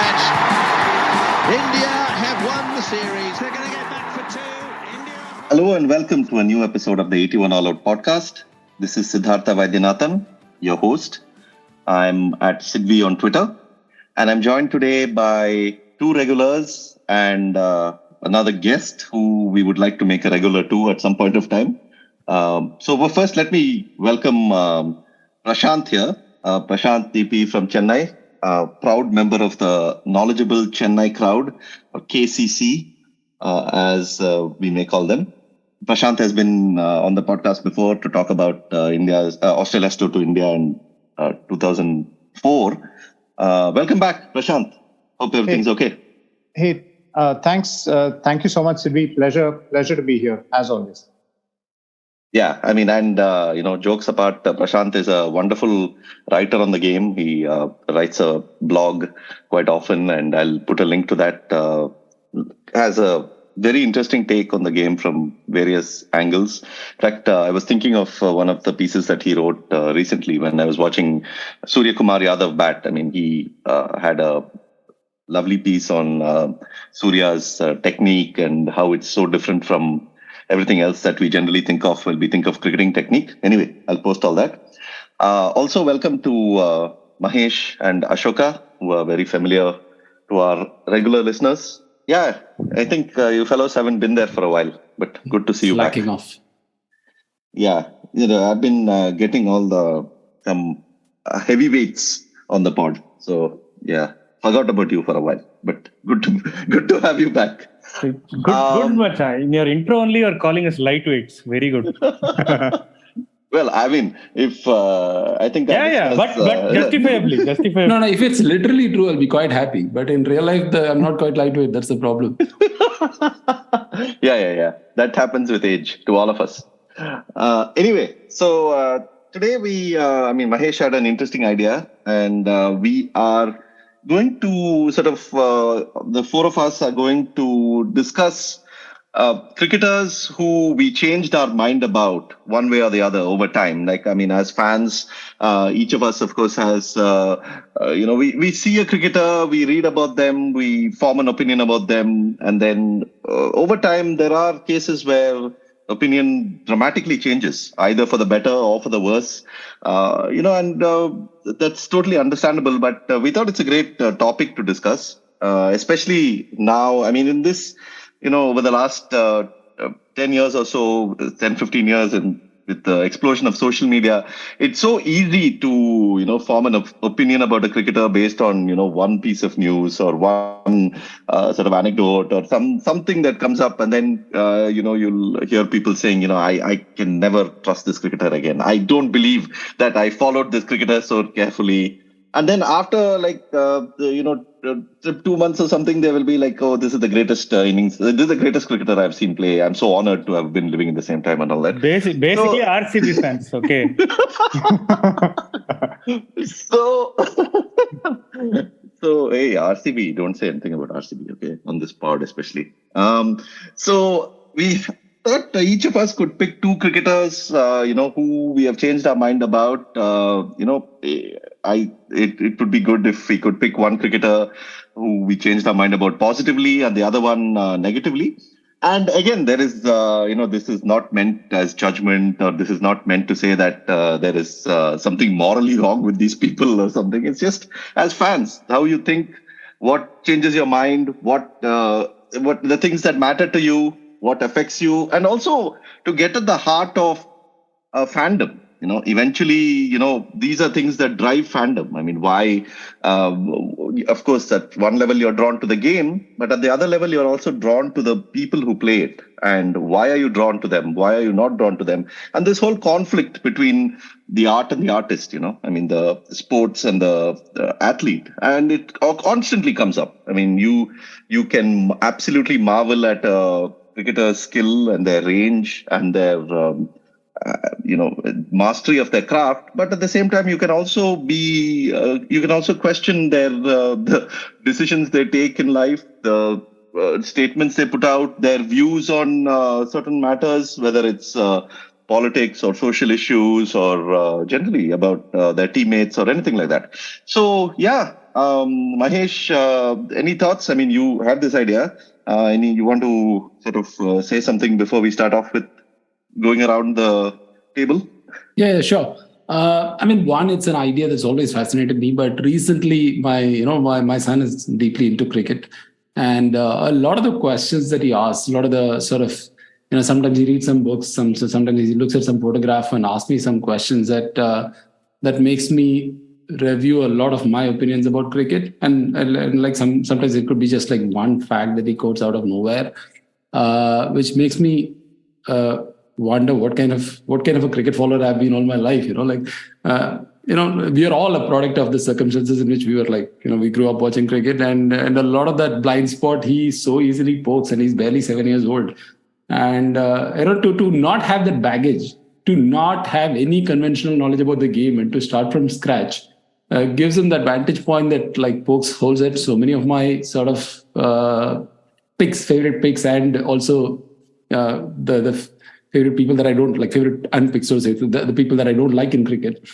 match. India have won the series. They're going to get back for two. India. Hello and welcome to a new episode of the 81 All Out podcast. This is Siddhartha Vaidyanathan, your host. I'm at Sidvi on Twitter, and I'm joined today by two regulars and another guest who we would like to make a regular too at some point of time. First, let me welcome Prashant here. Prashant DP from Chennai, proud member of the knowledgeable Chennai crowd, or KCC, as we may call them. Prashant has been on the podcast before to talk about Australia's tour to India in 2004. Welcome back, Prashant. Hope everything's okay. Hey, thanks. Thank you so much, Sidvi. Pleasure to be here, as always. Yeah, I mean, and, jokes apart, Prashant is a wonderful writer on the game. He writes a blog quite often, and I'll put a link to that. Has a very interesting take on the game from various angles. In fact, I was thinking of one of the pieces that he wrote recently when I was watching Surya Kumar Yadav bat. I mean, he had a lovely piece on Surya's technique and how it's so different from everything else that we generally think of when we think of cricketing technique. Anyway, I'll post all that. Also, welcome to Mahesh and Ashoka, who are very familiar to our regular listeners. Yeah, I think you fellows haven't been there for a while, but good to see you back. Slacking off. Yeah, I've been getting all some heavyweights on the pod. So, yeah, forgot about you for a while, but good to have you back. Good, Macha. In your intro only, you're calling us lightweights. Very good. Well, I mean, if I think... but justifiably. No, if it's literally true, I'll be quite happy. But in real life, I'm not quite lightweight. That's the problem. Yeah. That happens with age to all of us. Anyway, so today Mahesh had an interesting idea, and we are going to the four of us are going to discuss cricketers who we changed our mind about one way or the other over time. As fans, each of us, of course, has, we see a cricketer, we read about them, we form an opinion about them. And then over time, there are cases where opinion dramatically changes, either for the better or for the worse. That's totally understandable. But we thought it's a great topic to discuss, especially now. I mean, in this, over the last 10 years or so, 10, 15 years, and with the explosion of social media, it's so easy to, form an opinion about a cricketer based on, one piece of news or one sort of anecdote or something that comes up. And then, you'll hear people saying, I can never trust this cricketer again. I don't believe that I followed this cricketer so carefully. And then after 2 months or something, they will be like, oh, this is the greatest innings. This is the greatest cricketer I've seen play. I'm so honored to have been living in the same time and all that. Basically RCB fans, okay. So, hey, RCB, don't say anything about RCB, okay, on this pod especially. So we thought each of us could pick two cricketers, who we have changed our mind about. It would be good if we could pick one cricketer who we changed our mind about positively and the other one negatively. And again, there is, this is not meant as judgment, or this is not meant to say that there is something morally wrong with these people or something. It's just as fans, how you think, what changes your mind, what the things that matter to you, what affects you, and also to get at the heart of fandom. Eventually, these are things that drive fandom. I mean, why? Of course, at one level, you're drawn to the game, but at the other level, you're also drawn to the people who play it. And why are you drawn to them? Why are you not drawn to them? And this whole conflict between the art and the artist, the sports and the athlete. And it constantly comes up. I mean, you can absolutely marvel at a cricketer's skill and their range and their mastery of their craft, but at the same time, you can also question the decisions they take in life, the statements they put out, their views on certain matters, whether it's politics or social issues or generally about their teammates or anything like that. So, yeah, Mahesh, any thoughts? I mean, you have this idea. You want to sort of say something before we start off with going around the table? Yeah, sure. I mean, one, it's an idea that's always fascinated me, but recently my son is deeply into cricket, and a lot of the questions that he asks, a lot of the sort of, sometimes he reads some books, sometimes he looks at some photograph and asks me some questions that makes me review a lot of my opinions about cricket, and like sometimes it could be just like one fact that he quotes out of nowhere, which makes me wonder what kind of a cricket follower I've been all my life. We are all a product of the circumstances in which we were like, we grew up watching cricket, and a lot of that blind spot he so easily pokes, and he's barely 7 years old. And to not have that baggage, to not have any conventional knowledge about the game, and to start from scratch gives him that vantage point that like pokes holes at so many of my sort of favorite picks, and also the favorite people that I don't like, favorite unpicked, so to say, the people that I don't like in cricket.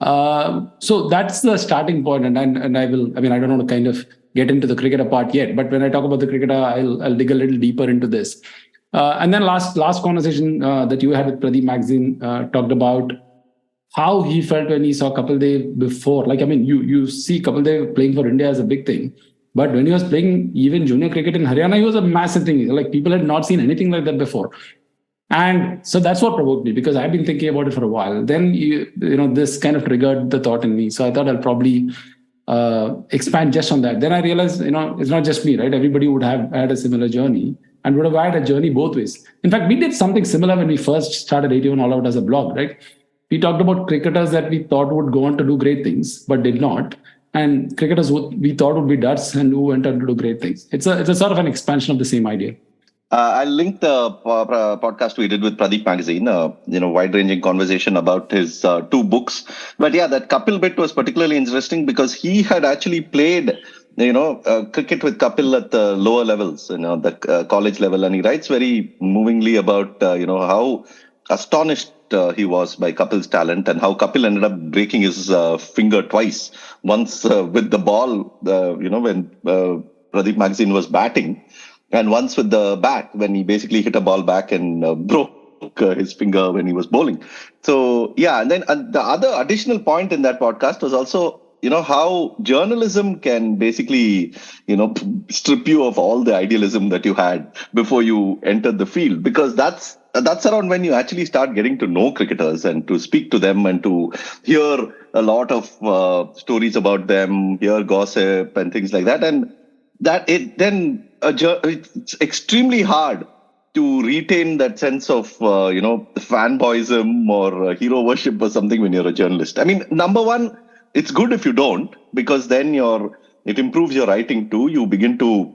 So that's the starting point, and I will. I mean, I don't want to kind of get into the cricketer part yet, but when I talk about the cricketer, I'll dig a little deeper into this. And then last conversation that you had with Pradeep Magazine talked about how he felt when he saw Kapil Dev before. Like, I mean, you see Kapil Dev playing for India as a big thing, but when he was playing even junior cricket in Haryana, he was a massive thing. Like, people had not seen anything like that before. And so that's what provoked me, because I've been thinking about it for a while. Then this kind of triggered the thought in me. So I thought I'll probably expand just on that. Then I realized, it's not just me, right? Everybody would have had a similar journey and would have had a journey both ways. In fact, we did something similar when we first started 81 All Out as a blog, right? We talked about cricketers that we thought would go on to do great things, but did not. And cricketers who we thought would be duds and who went on to do great things. It's a sort of an expansion of the same idea. I'll link the podcast we did with Pradeep Magazine, wide-ranging conversation about his two books. But yeah, that Kapil bit was particularly interesting because he had actually played, cricket with Kapil at the lower levels, the college level. And he writes very movingly about, how astonished he was by Kapil's talent, and how Kapil ended up breaking his finger twice. Once with the ball, when Pradeep Magazine was batting, and once with the bat, when he basically hit a ball back and broke his finger when he was bowling. So, yeah. And then the other additional point in that podcast was also, how journalism can basically, strip you of all the idealism that you had before you entered the field. Because that's around when you actually start getting to know cricketers and to speak to them and to hear a lot of stories about them, hear gossip and things like that. And that it's extremely hard to retain that sense of, fanboyism or hero worship or something when you're a journalist. I mean, number one, it's good if you don't, because then it improves your writing too. You begin to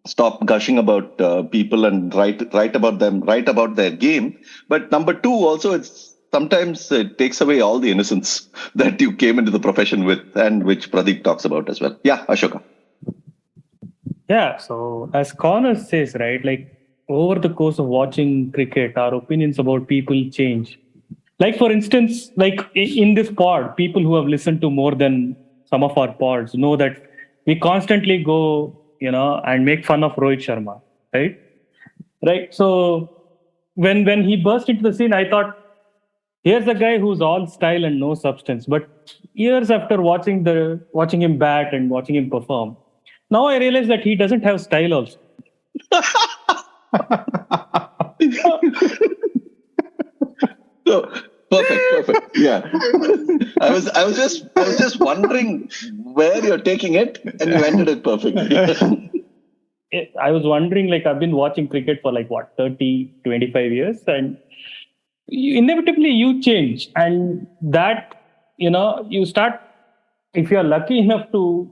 stop gushing about people and write about them, write about their game. But number two, also, sometimes it takes away all the innocence that you came into the profession with, and which Pradeep talks about as well. Yeah, Ashoka. Yeah, so as Connor says, right, like over the course of watching cricket, our opinions about people change. Like, for instance, like in this pod, people who have listened to more than some of our pods know that we constantly go, and make fun of Rohit Sharma, right? Right. So when he burst into the scene, I thought, here's a guy who's all style and no substance. But years after watching him bat and watching him perform, now I realize that he doesn't have style also. So, perfect. Yeah. I was just wondering where you're taking it, and you ended it perfectly. I was wondering, like, I've been watching cricket for 30, 25 years, and inevitably you change, and that, you start, if you're lucky enough to,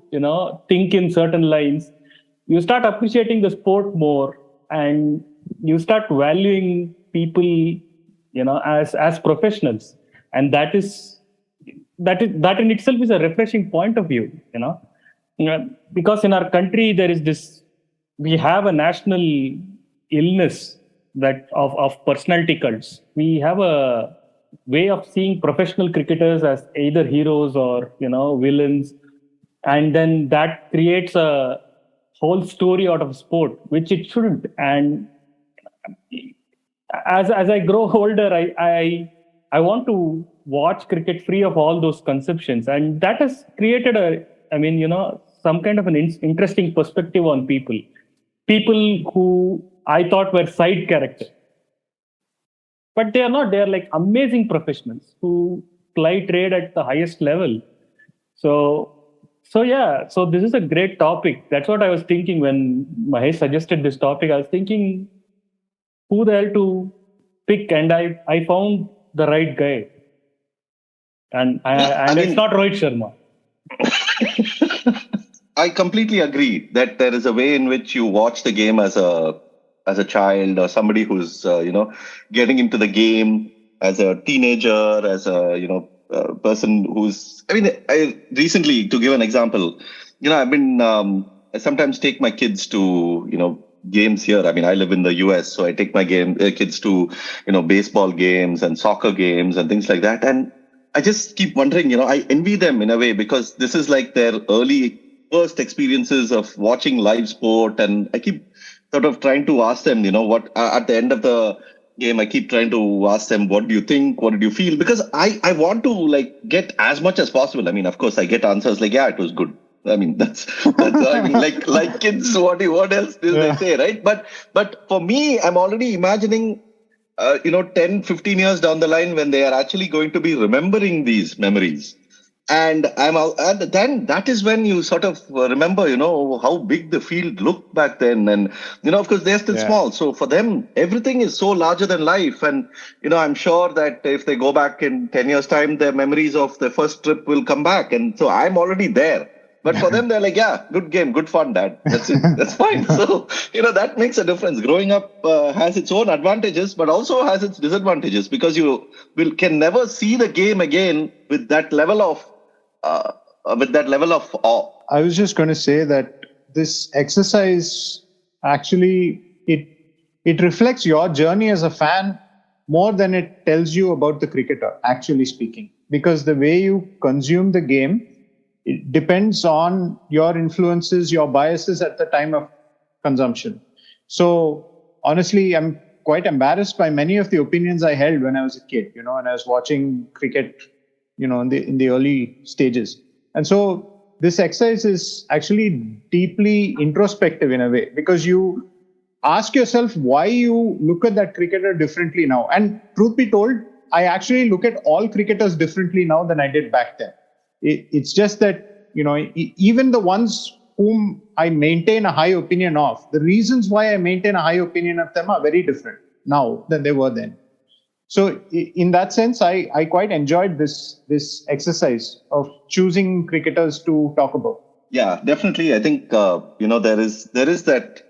think in certain lines, you start appreciating the sport more, and you start valuing people, as professionals. And that in itself is a refreshing point of view, because in our country, we have a national illness that of personality cults. We have a way of seeing professional cricketers as either heroes or, villains. and then that creates a whole story out of sport, which it shouldn't. And as I grow older, I want to watch cricket free of all those conceptions, and that has created some kind of an interesting perspective on people who I thought were side characters, but they are not. They are like amazing professionals who ply trade at the highest level. So this is a great topic. That's what I was thinking when Mahesh suggested this topic. I was thinking, who the hell to pick, and I found the right guy, and it's not Rohit Sharma. I completely agree that there is a way in which you watch the game as a child, or somebody who's getting into the game as a teenager, as a person who's. I recently, to give an example, I've been I sometimes take my kids to games here. I live in the US, so I take my kids to baseball games and soccer games and things like that, and I just keep wondering, I envy them in a way, because this is like their first experiences of watching live sport, and I keep sort of trying to ask them, what at the end of the game, I keep trying to ask them, what do you think? What did you feel? Because I want to get as much as possible. Of course, I get answers like, yeah, it was good. That's like kids, what else do they say, right? But for me, I'm already imagining 10, 15 years down the line when they are actually going to be remembering these memories. And then that is when you sort of remember, how big the field looked back then. And, of course, they're still small. So for them, everything is so larger than life. And, I'm sure that if they go back in 10 years' time, their memories of the first trip will come back. And so I'm already there. But for them, they're like, yeah, good game, good fun, Dad. That's it. That's fine. So, that makes a difference. Growing up has its own advantages, but also has its disadvantages, because you can never see the game again with that level of awe. I was just going to say that this exercise actually it reflects your journey as a fan more than it tells you about the cricketer, actually speaking, because the way you consume the game, it depends on your influences, your biases at the time of consumption. So honestly, I'm quite embarrassed by many of the opinions I held when I was a kid, and I was watching cricket, in the early stages. And so this exercise is actually deeply introspective in a way, because you ask yourself why you look at that cricketer differently now. And truth be told, I actually look at all cricketers differently now than I did back then. It's just that, even the ones whom I maintain a high opinion of, the reasons why I maintain a high opinion of them are very different now than they were then. So in that sense, I quite enjoyed this exercise of choosing cricketers to talk about. Yeah, definitely. I think, there is that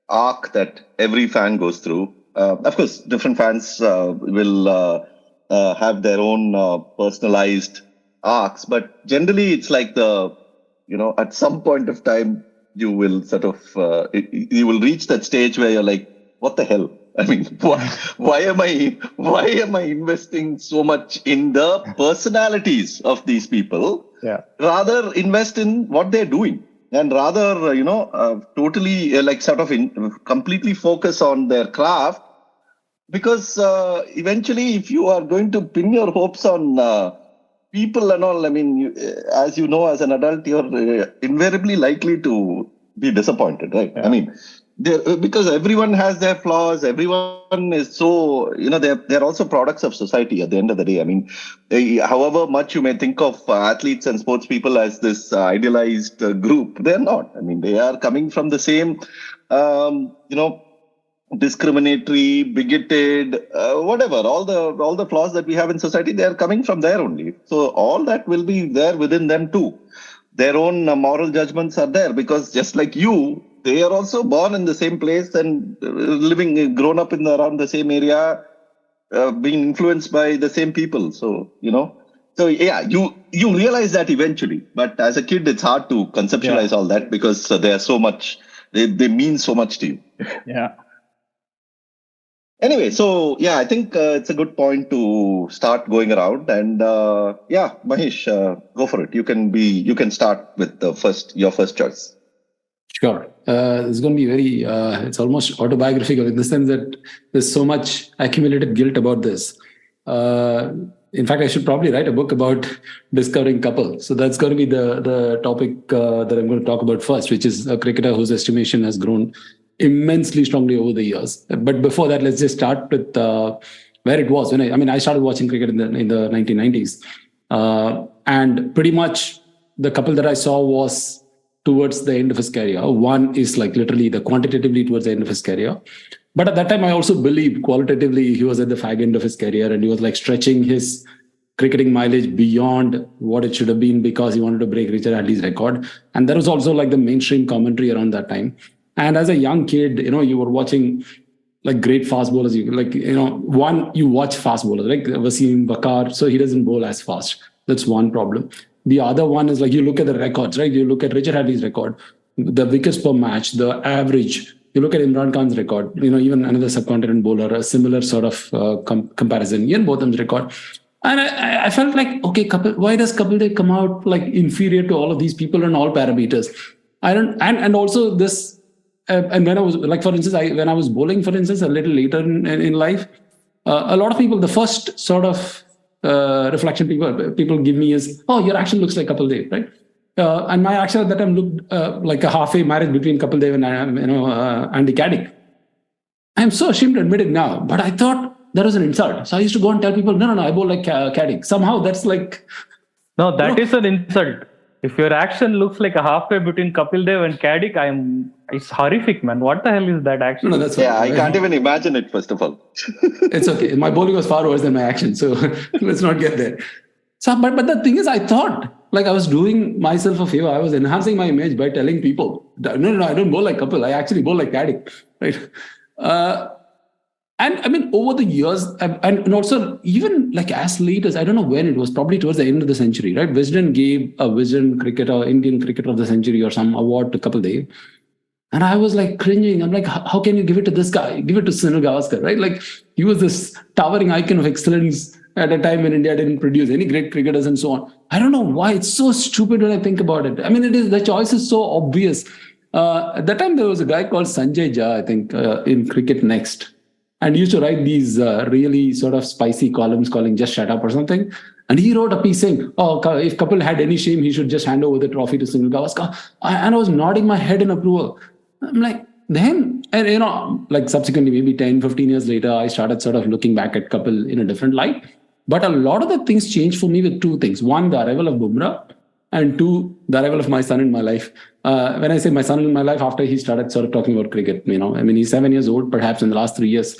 arc that every fan goes through. Of course, different fans will have their own personalized arcs, but generally it's like at some point of time, you will sort of, you will reach that stage where you're like, what the hell? Why am I investing so much in the personalities of these people? Yeah. Rather invest in what they're doing, and rather, totally completely focus on their craft. Because eventually, if you are going to pin your hopes on people and all, as you know, as an adult, you're invariably likely to be disappointed, right? Yeah. Because everyone has their flaws. Everyone is so, they're also products of society at the end of the day. However much you may think of athletes and sports people as this idealized group, they're not. They are coming from the same, discriminatory, bigoted, whatever, all the flaws that we have in society, they are coming from there only. So all that will be there within them too. Their own moral judgments are there, because just like you, they are also born in the same place and grown up around the same area, being influenced by the same people. So, yeah, you realize that eventually. But as a kid, it's hard to conceptualize all that, because they are so much, they mean so much to you. Yeah. Anyway, so yeah, I think it's a good point to start going around. And yeah, Mahesh, go for it. You can start with your first choice. Sure. It's going to be very, it's almost autobiographical in the sense that there's so much accumulated guilt about this. In fact, I should probably write a book about discovering Kapil. So that's going to be the topic that I'm going to talk about first, which is a cricketer whose estimation has grown immensely strongly over the years. But before that, let's just start with where it was. I started watching cricket in the 1990s. And pretty much the Kapil that I saw was towards the end of his career. One is like literally quantitatively towards the end of his career. But at that time, I also believed qualitatively he was at the fag end of his career and he was like stretching his cricketing mileage beyond what it should have been because he wanted to break Richard Hadlee's record. And that was also like the mainstream commentary around that time. And as a young kid, you were watching like great fast bowlers. You watch fast bowlers, like Wasim Bakar, so he doesn't bowl as fast. That's one problem. The other one is like you look at the records, right? You look at Richard Hadlee's record, the wickets per match, the average. You look at Imran Khan's record, even another subcontinent bowler, a similar sort of comparison. Ian Botham's record. And I felt like, okay, why does Kapil Dev come out like inferior to all of these people on all parameters? And also this, and when I was like, for instance, when I was bowling, for instance, a little later in life, a lot of people, the first sort of reflection people give me is, oh, your action looks like Kapil Dev, right? And my action at that time looked like a halfway marriage between Kapil Dev and Andy Caddick. I'm so ashamed to admit it now, but I thought that was an insult. So I used to go and tell people, no, I bowl like Caddick. Somehow that's like... No, that is an insult. If your action looks like a halfway between Kapil Dev and Caddick, it's horrific, man. What the hell is that action? No, that's I can't even imagine it, first of all. It's okay. My bowling was far worse than my action. So let's not get there. So, but the thing is, I thought like I was doing myself a favor. I was enhancing my image by telling people, no, I don't bowl like Kapil. I actually bowl like Caddick, right? And over the years, and also even like as late as, I don't know when it was, probably towards the end of the century, right? Wisden gave a Wisden cricketer, Indian cricketer of the century or some award to Kapil Dev. And I was like cringing. I'm like, how can you give it to this guy? Give it to Sunil Gavaskar, right? Like he was this towering icon of excellence at a time when India didn't produce any great cricketers and so on. I don't know why it's so stupid when I think about it. The choice is so obvious. At that time, there was a guy called Sanjay Jha, I think, in Cricket Next. And he used to write these really sort of spicy columns calling Just Shut Up or something. And he wrote a piece saying, oh, if Kapil had any shame, he should just hand over the trophy to Sunil Gavaskar. And I was nodding my head in approval. I'm like, then, and like subsequently, maybe 10, 15 years later, I started sort of looking back at Kapil in a different light. But a lot of the things changed for me with two things. One, the arrival of Bumrah. And two, the arrival of my son in my life. When I say my son in my life, after he started sort of talking about cricket, he's 7 years old, perhaps in the last 3 years.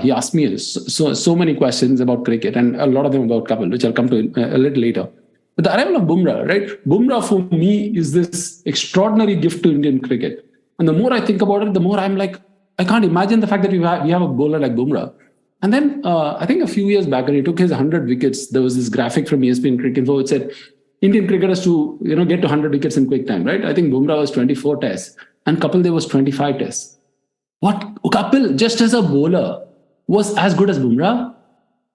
He asked me so many questions about cricket and a lot of them about Kapil, which I'll come to a little later. But the arrival of Bumrah, right? Bumrah for me is this extraordinary gift to Indian cricket. And the more I think about it, the more I'm like, I can't imagine the fact that we have a bowler like Bumrah. And then I think a few years back, when he took his 100 wickets, there was this graphic from ESPN Cricket Info. It said, Indian cricketers to get to 100 wickets in quick time, right? I think Bumrah was 24 tests and Kapil Dev was 25 tests. What? Kapil, just as a bowler, was as good as Bumrah.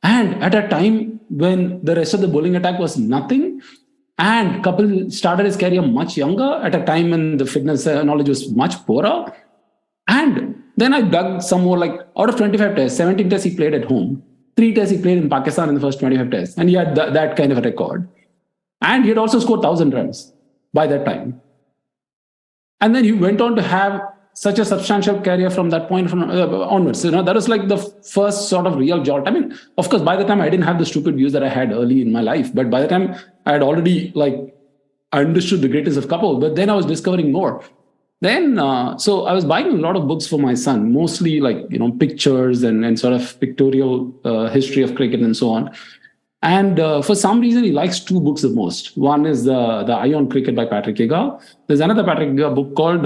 And at a time when the rest of the bowling attack was nothing, and Kapil started his career much younger, at a time when the fitness knowledge was much poorer. And then I dug some more, like out of 25 tests, 17 tests he played at home, 3 tests he played in Pakistan in the first 25 tests. And he had that kind of a record. And he had also scored 1,000 runs by that time. And then he went on to have such a substantial career from that point onwards. That was like the first sort of real jolt. Of course, by the time I didn't have the stupid views that I had early in my life. But by the time I had already understood the greatness of Kapil, but then I was discovering more. Then, so I was buying a lot of books for my son, mostly pictures and sort of pictorial history of cricket and so on. And for some reason, he likes 2 books the most. One is the Eye on Cricket by Patrick Higa. There's another Patrick Higa book called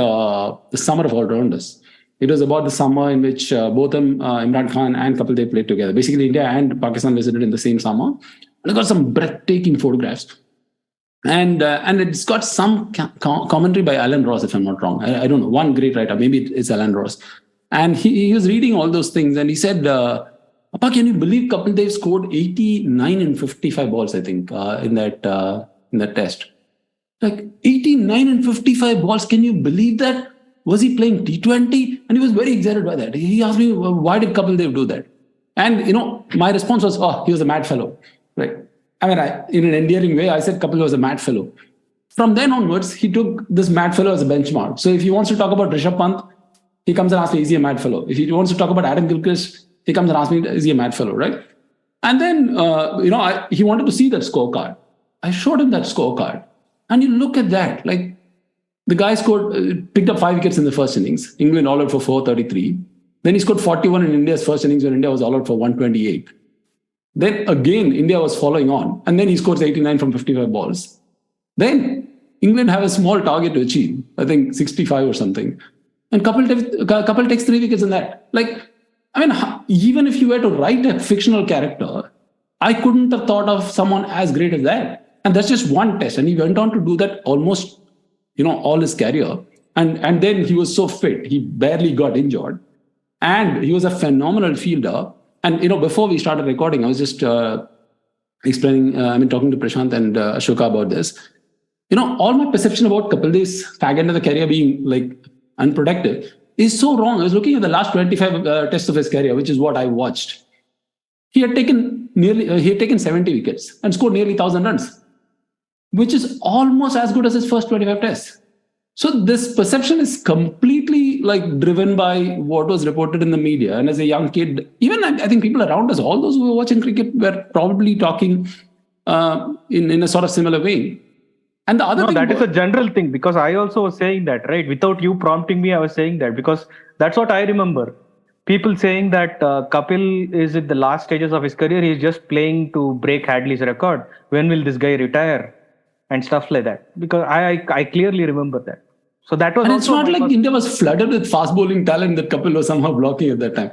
The Summer of All-Rounders. It was about the summer in which both Imran Khan and Kapil Dev played together. Basically, India and Pakistan visited in the same summer. And it got some breathtaking photographs. And it's got some commentary by Alan Ross, if I'm not wrong. I don't know. One great writer. Maybe it's Alan Ross. And he was reading all those things, and he said, Appa, can you believe Kapil Dev scored 89 in 55 balls, I think, in that test. Like 89 and 55 balls, can you believe that? Was he playing T20? And he was very excited by that. He asked me, why did Kapil Dev do that? And, my response was, he was a mad fellow. Right? I mean, in an endearing way, I said Kapil was a mad fellow. From then onwards, he took this mad fellow as a benchmark. So if he wants to talk about Rishabh Pant, he comes and asks me, is he a mad fellow? If he wants to talk about Adam Gilchrist, he comes and asks me, is he a mad fellow, right? And then, he wanted to see that scorecard. I showed him that scorecard. And you look at that, like the guy picked up 5 wickets in the first innings. England all out for 433. Then he scored 41 in India's first innings when India was all out for 128. Then again, India was following on. And then he scores 89 from 55 balls. Then England have a small target to achieve, I think 65 or something. And Kapil takes 3 wickets in that. Like, I mean, even if you were to write a fictional character, I couldn't have thought of someone as great as that. And that's just one test. And he went on to do that almost, all his career. And then he was so fit, he barely got injured. And he was a phenomenal fielder. And, before we started recording, I was just talking to Prashant and Ashoka about this. All my perception about Kapil Dev's fag end of the career being like unproductive is so wrong. I was looking at the last 25 tests of his career, which is what I watched. He had taken 70 wickets and scored nearly 1,000 runs, which is almost as good as his first 25 tests. So this perception is completely driven by what was reported in the media. And as a young kid, even I think people around us, all those who were watching cricket were probably talking in a sort of similar way. And the other thing that is a general thing, because I also was saying that, right? Without you prompting me, I was saying that because that's what I remember. People saying that Kapil is at the last stages of his career. He's just playing to break Hadlee's record. When will this guy retire? And stuff like that. Because I clearly remember that. So that was. And it's not like India was flooded with fast bowling talent that Kapil was somehow blocking at that time.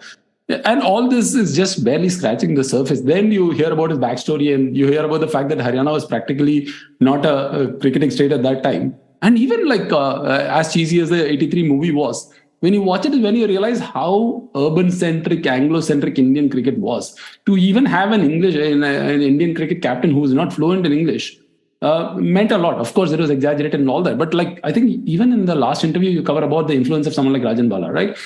And all this is just barely scratching the surface. Then you hear about his backstory and you hear about the fact that Haryana was practically not a cricketing state at that time. And even as cheesy as the 83 movie was, when you watch it is when you realize how urban-centric, Anglo-centric Indian cricket was. To even have an Indian cricket captain who was not fluent in English meant a lot. Of course, it was exaggerated and all that. But I think even in the last interview, you cover about the influence of someone like Rajan Bala, right?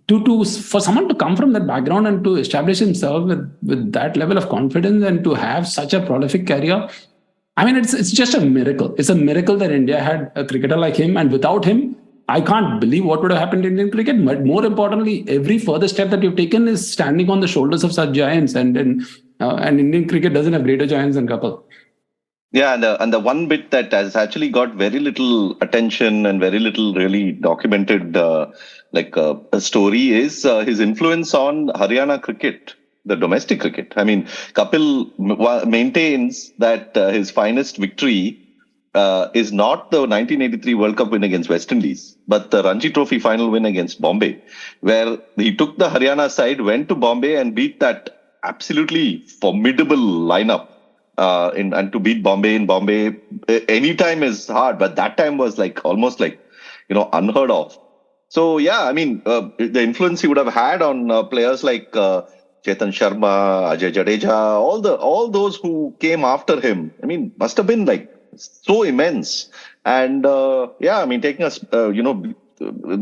For someone to come from that background and to establish himself with that level of confidence and to have such a prolific career, I mean, it's just a miracle. It's a miracle that India had a cricketer like him. And without him, I can't believe what would have happened in Indian cricket. But more importantly, every further step that you've taken is standing on the shoulders of such giants. And Indian cricket doesn't have greater giants than Kapil. Yeah, and the one bit that has actually got very little attention and very little really documented a story is his influence on Haryana cricket, the domestic cricket. I mean, Kapil maintains that his finest victory is not the 1983 World Cup win against West Indies, but the Ranji Trophy final win against Bombay, where he took the Haryana side, went to Bombay and beat that absolutely formidable lineup. And to beat Bombay in Bombay anytime is hard, but that time was almost unheard of. So yeah, I mean, the influence he would have had on players like Chetan Sharma, Ajay Jadeja, all those who came after him, I mean, must have been so immense. And I mean, taking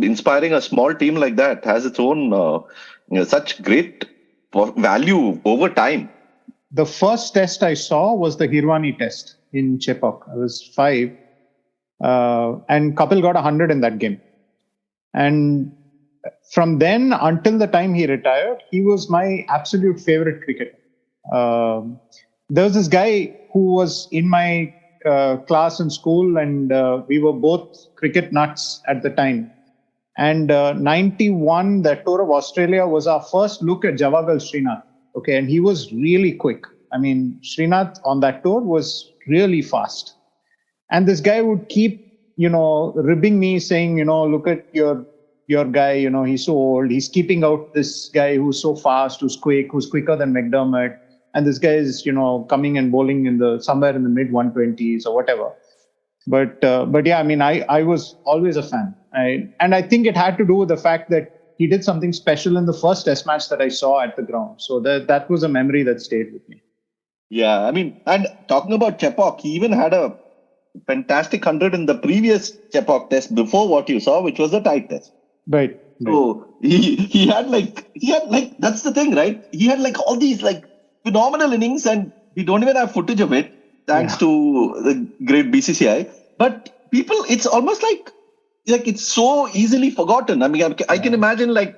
inspiring a small team like that has its own such great value over time. The first test I saw was the Hirwani test in Chepauk. I was 5. And Kapil got 100 in that game. And from then until the time he retired, he was my absolute favorite cricketer. There was this guy who was in my class in school, and we were both cricket nuts at the time. And 91, the tour of Australia, was our first look at Javagal Srinath. Okay, and he was really quick. I mean, Srinath on that tour was really fast. And this guy would keep, ribbing me, saying, look at your guy, he's so old. He's keeping out this guy who's so fast, who's quicker than McDermott. And this guy is, coming and bowling somewhere in the mid 120s or whatever. But yeah, I mean, I was always a fan. And I think it had to do with the fact that he did something special in the first Test match that I saw at the ground. So that was a memory that stayed with me. Yeah, I mean, and talking about Chepauk, he even had a fantastic 100 in the previous Chepauk test before what you saw, which was the tight test. Right. So he had like that's the thing, right? He had like all these like phenomenal innings, and we don't even have footage of it, thanks to the great BCCI. But people, it's almost like it's so easily forgotten. I mean, I can imagine like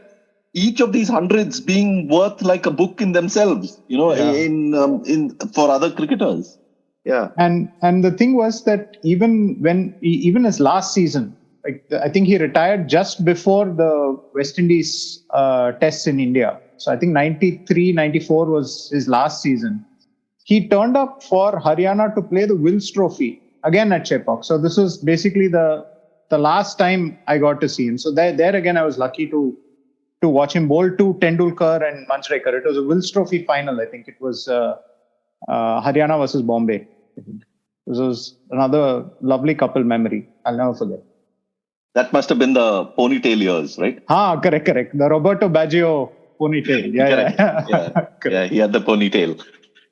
each of these hundreds being worth like a book in themselves, in for other cricketers. Yeah. And the thing was that even his last season, like I think he retired just before the West Indies tests in India. So I think 93, 94 was his last season. He turned up for Haryana to play the Wills Trophy again at Chepauk. So this was basically the last time I got to see him. So there again, I was lucky to watch him bowl to Tendulkar and Manjrekar. It was a Wills Trophy final. I think it was Haryana versus Bombay. This was another lovely couple memory. I'll never forget. That must have been the ponytail years, right? Correct. The Roberto Baggio ponytail. Yeah, he had the ponytail.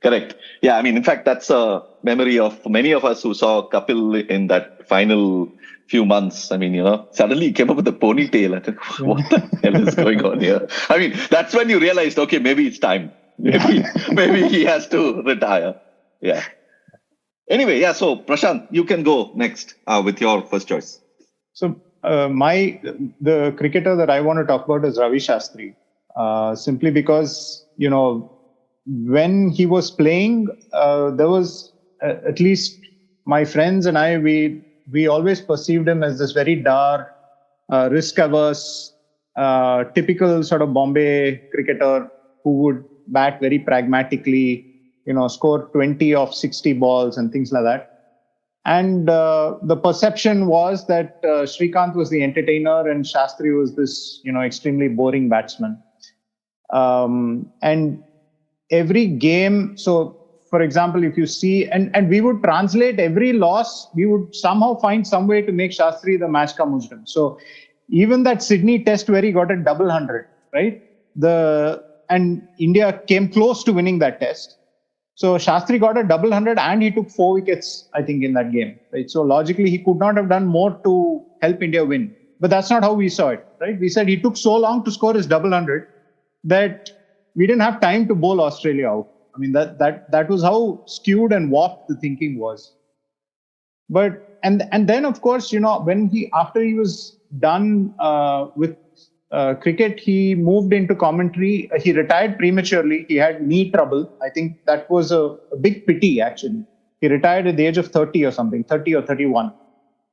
Correct. Yeah, I mean, in fact, that's a memory of many of us who saw Kapil in that final few months. I mean, suddenly he came up with a ponytail. I think, what the hell is going on here? I mean, that's when you realized, okay, maybe it's time. Maybe he has to retire. Yeah. Anyway, yeah. So Prashant, you can go next with your first choice. So the cricketer that I want to talk about is Ravi Shastri. Simply because when he was playing, there was at least my friends and I, we always perceived him as this very dark, risk-averse, typical sort of Bombay cricketer who would bat very pragmatically, score 20 of 60 balls and things like that. And the perception was that Srikanth was the entertainer and Shastri was this, extremely boring batsman. And every game, so for example, if you see, and we would translate every loss, we would somehow find some way to make Shastri the match ka mujrim. So even that Sydney test where he got a double 100, right? And India came close to winning that test. So Shastri got a double 100 and he took 4 wickets, I think, in that game. Right? So logically, he could not have done more to help India win. But that's not how we saw it, right? We said he took so long to score his double 100 that we didn't have time to bowl Australia out. I mean, that was how skewed and warped the thinking was. But and then of course, when after he was done with cricket, he moved into commentary. He retired prematurely. He had knee trouble. I think that was a big pity, actually. He retired at the age of 30 or something, 30 or 31.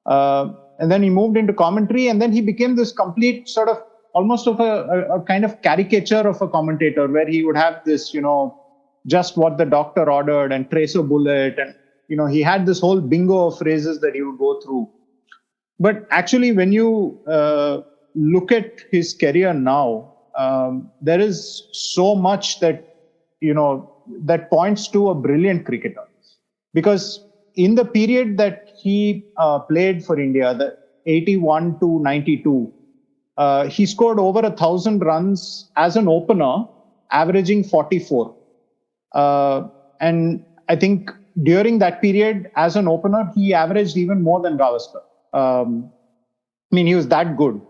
And then he moved into commentary, and then he became this complete sort of almost of a kind of caricature of a commentator, where he would have this, just what the doctor ordered and trace a bullet. And, he had this whole bingo of phrases that he would go through. But actually, when you look at his career now, there is so much that, that points to a brilliant cricketer. Because in the period that he played for India, the 81 to 92, he scored over 1,000 runs as an opener, averaging 44. And I think during that period, as an opener, he averaged even more than Gavaskar. He was that good.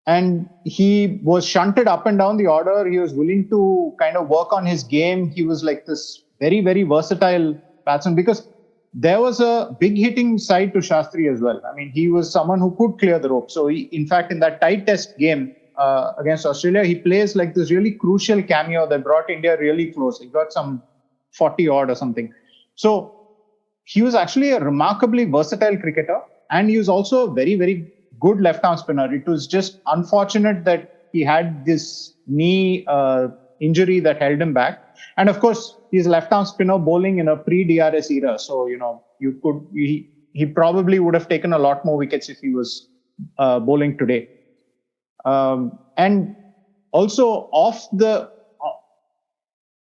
And he was shunted up and down the order. He was willing to kind of work on his game. He was like this very, very versatile batsman, because there was a big hitting side to Shastri as well. I mean, he was someone who could clear the rope. So in fact, in that tight test game against Australia, he plays like this really crucial cameo that brought India really close. He got some 40 odd or something. So he was actually a remarkably versatile cricketer. And he was also a very, very good left-arm spinner. It was just unfortunate that he had this knee injury that held him back. And of course, he's a left-arm spinner bowling in a pre-DRS era. So, he probably would have taken a lot more wickets if he was bowling today. And also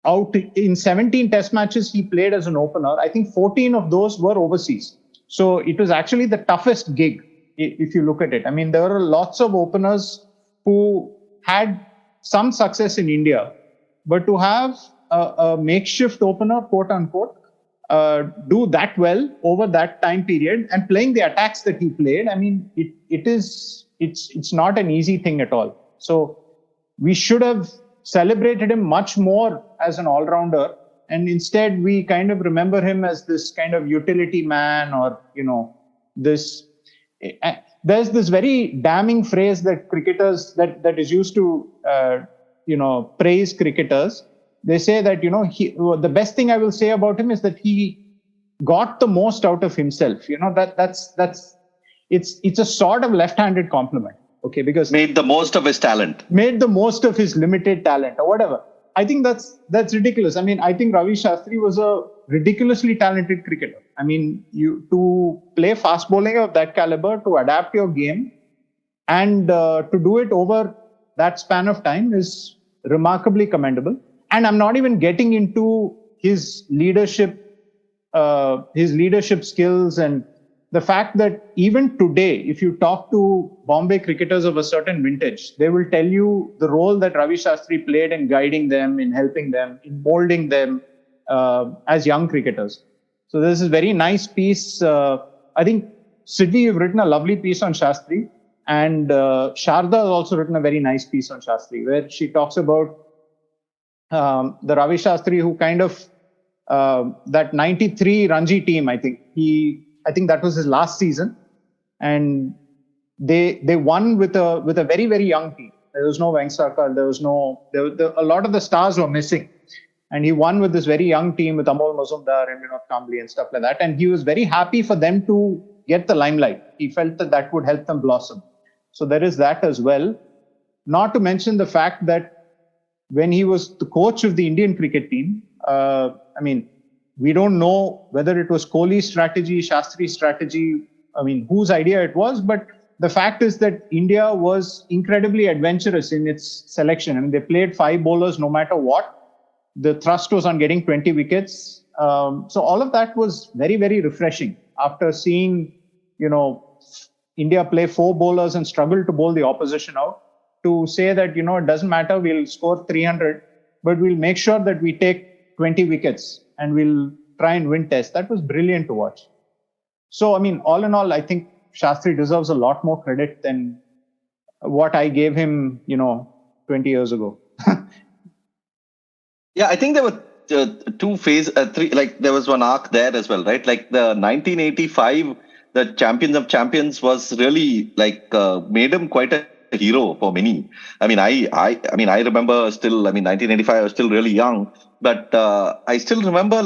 out in 17 test matches he played as an opener, I think 14 of those were overseas. So it was actually the toughest gig, if you look at it. I mean, there were lots of openers who had some success in India, but to have a makeshift opener, quote unquote, do that well over that time period and playing the attacks that he played, I mean, it's not an easy thing at all. So we should have celebrated him much more as an all-rounder, and instead we kind of remember him as this kind of utility man, or this. There's this very damning phrase that cricketers that is used to praise cricketers. They say that the best thing I will say about him is that he got the most out of himself. It's a sort of left-handed compliment. Okay, because made the most of his limited talent, or whatever. I think that's ridiculous. I mean, I think Ravi Shastri was a ridiculously talented cricketer. I mean, to play fast bowling of that caliber, to adapt your game, and to do it over that span of time is remarkably commendable. And I'm not even getting into his leadership skills, and the fact that even today, if you talk to Bombay cricketers of a certain vintage, they will tell you the role that Ravi Shastri played in guiding them, in helping them, in molding them as young cricketers. So this is a very nice piece. I think, Sidvi, you've written a lovely piece on Shastri, and Sharda has also written a very nice piece on Shastri, where she talks about the Ravi Shastri who kind of, that 93 Ranji team, I think that was his last season, and they won with a very, very young team. There was no Venkateswarlu, a lot of the stars were missing, and he won with this very young team with Amol Mazumdar and Vinod Kambli and stuff like that. And he was very happy for them to get the limelight. He felt that would help them blossom. So there is that as well. Not to mention the fact that when he was the coach of the Indian cricket team, I mean, we don't know whether it was Kohli's strategy, Shastri's strategy, I mean, whose idea it was, but the fact is that India was incredibly adventurous in its selection. I mean, they played 5 bowlers no matter what. The thrust was on getting 20 wickets. So all of that was very, very refreshing after seeing, India play 4 bowlers and struggle to bowl the opposition out, to say that, it doesn't matter, we'll score 300, but we'll make sure that we take 20 wickets and we'll try and win tests. That was brilliant to watch. So, I mean, all in all, I think Shastri deserves a lot more credit than what I gave him, 20 years ago. Yeah, I think there were 2 phases, 3, like there was one arc there as well, right? Like the 1985, the Champions of Champions was really like made him quite a hero for many. I mean, I remember still, 1985, I was still really young, but I still remember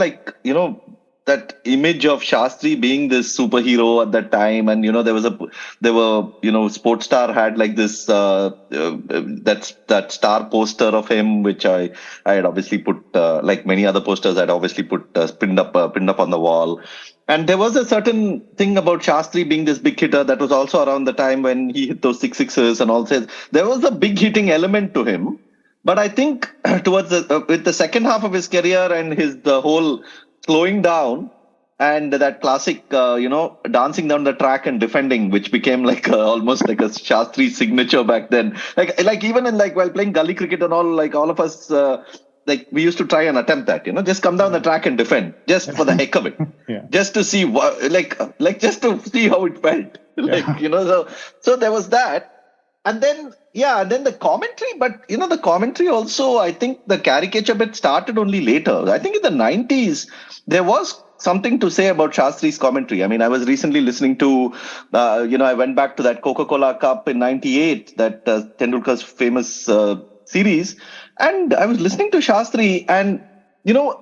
that image of Shastri being this superhero at that time. And, Sportstar had like this, that star poster of him, which I had obviously put, like many other posters, I'd obviously put pinned up on the wall. And there was a certain thing about Shastri being this big hitter that was also around the time when he hit those 6 sixes and all. There was a big hitting element to him. But I think towards with the second half of his career and the whole slowing down and that classic, dancing down the track and defending, which became like almost like a Shastri signature back then. Like even in while playing gully cricket and all, like all of us, we used to try and attempt that, just come down the track and defend, just for the heck of it, just to see what, just to see how it felt, so there was that. And then the commentary, but the commentary also, I think the caricature bit started only later. I think in the 90s, there was something to say about Shastri's commentary. I mean, I was recently listening to, I went back to that Coca-Cola Cup in 98, that Tendulkar's famous series. And I was listening to Shastri and,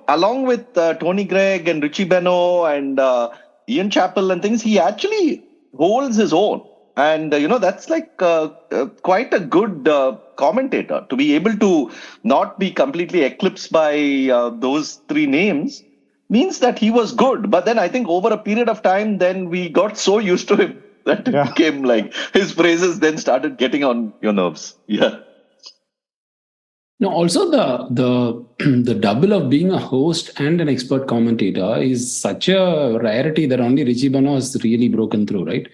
along with Tony Gregg and Richie Benaud and Ian Chappell and things, he actually holds his own. And, that's like quite a good commentator to be able to not be completely eclipsed by those 3 names means that he was good. But then I think over a period of time, then we got so used to him that it became like his phrases then started getting on your nerves. Yeah. No, also the double of being a host and an expert commentator is such a rarity that only Richie Bano has really broken through, right?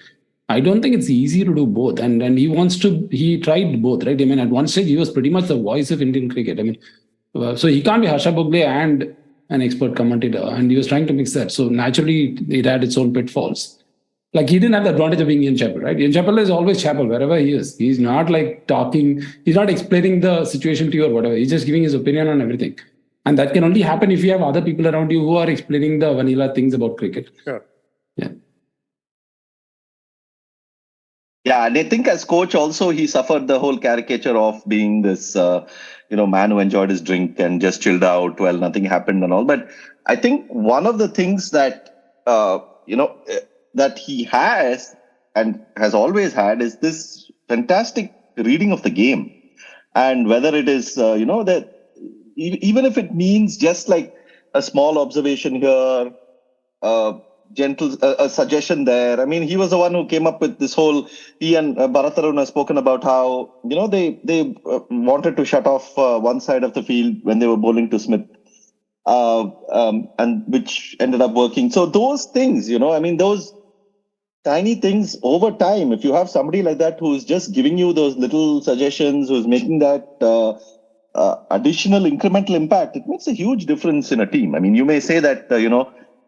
I don't think it's easy to do both, and he tried both, right? I mean, at one stage he was pretty much the voice of Indian cricket. I mean, so he can't be Harsha Bhogle and an expert commentator, and he was trying to mix that. So naturally, it had its own pitfalls. Like he didn't have the advantage of being Ian Chappell, right? Ian Chappell is always Chappell wherever he is. He's not like talking, he's not explaining the situation to you or whatever. He's just giving his opinion on everything. And that can only happen if you have other people around you who are explaining the vanilla things about cricket. Sure. Yeah. Yeah, and I think as coach also, he suffered the whole caricature of being this, man who enjoyed his drink and just chilled out. Well, nothing happened and all. But I think one of the things that, that he has and has always had is this fantastic reading of the game. And whether it is, that even if it means just like a small observation here, gentle a suggestion there. I mean, he was the one who came up with this whole. He and Bharat Arun have spoken about how they wanted to shut off one side of the field when they were bowling to Smith, and which ended up working. So those things, those tiny things over time. If you have somebody like that who's just giving you those little suggestions, who's making that additional incremental impact, it makes a huge difference in a team. I mean, you may say that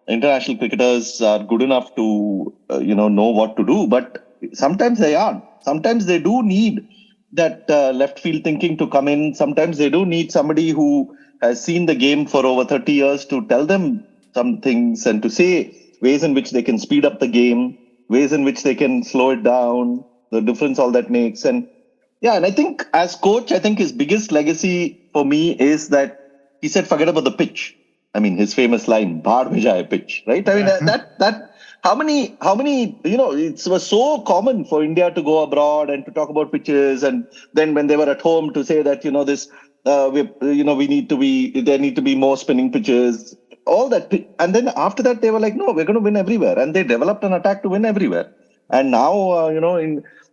international cricketers are good enough to know what to do, but sometimes they aren't. Sometimes they do need that left field thinking to come in. Sometimes they do need somebody who has seen the game for over 30 years to tell them some things and to say ways in which they can speed up the game, ways in which they can slow it down, the difference all that makes. And I think as coach, I think his biggest legacy for me is that he said, forget about the pitch. I mean, his famous line, "Baad mein jaye pitch," right? I mean, that how many, it was so common for India to go abroad and to talk about pitches, and then when they were at home to say that there need to be more spinning pitches, all that, and then after that they were like, no, we're going to win everywhere, and they developed an attack to win everywhere. And now,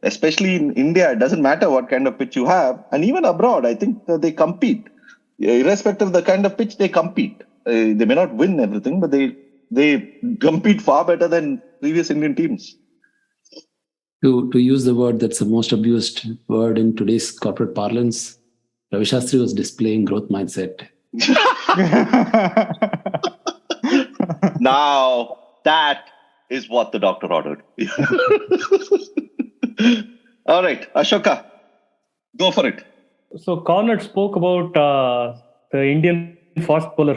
especially in India, it doesn't matter what kind of pitch you have, and even abroad, I think they compete, irrespective of the kind of pitch, they compete. They may not win everything, but they compete far better than previous Indian teams. To use the word that's the most abused word in today's corporate parlance, Ravi Shastri was displaying growth mindset. Now, that is what the doctor ordered. All right, Ashoka, go for it. So Conrad spoke about the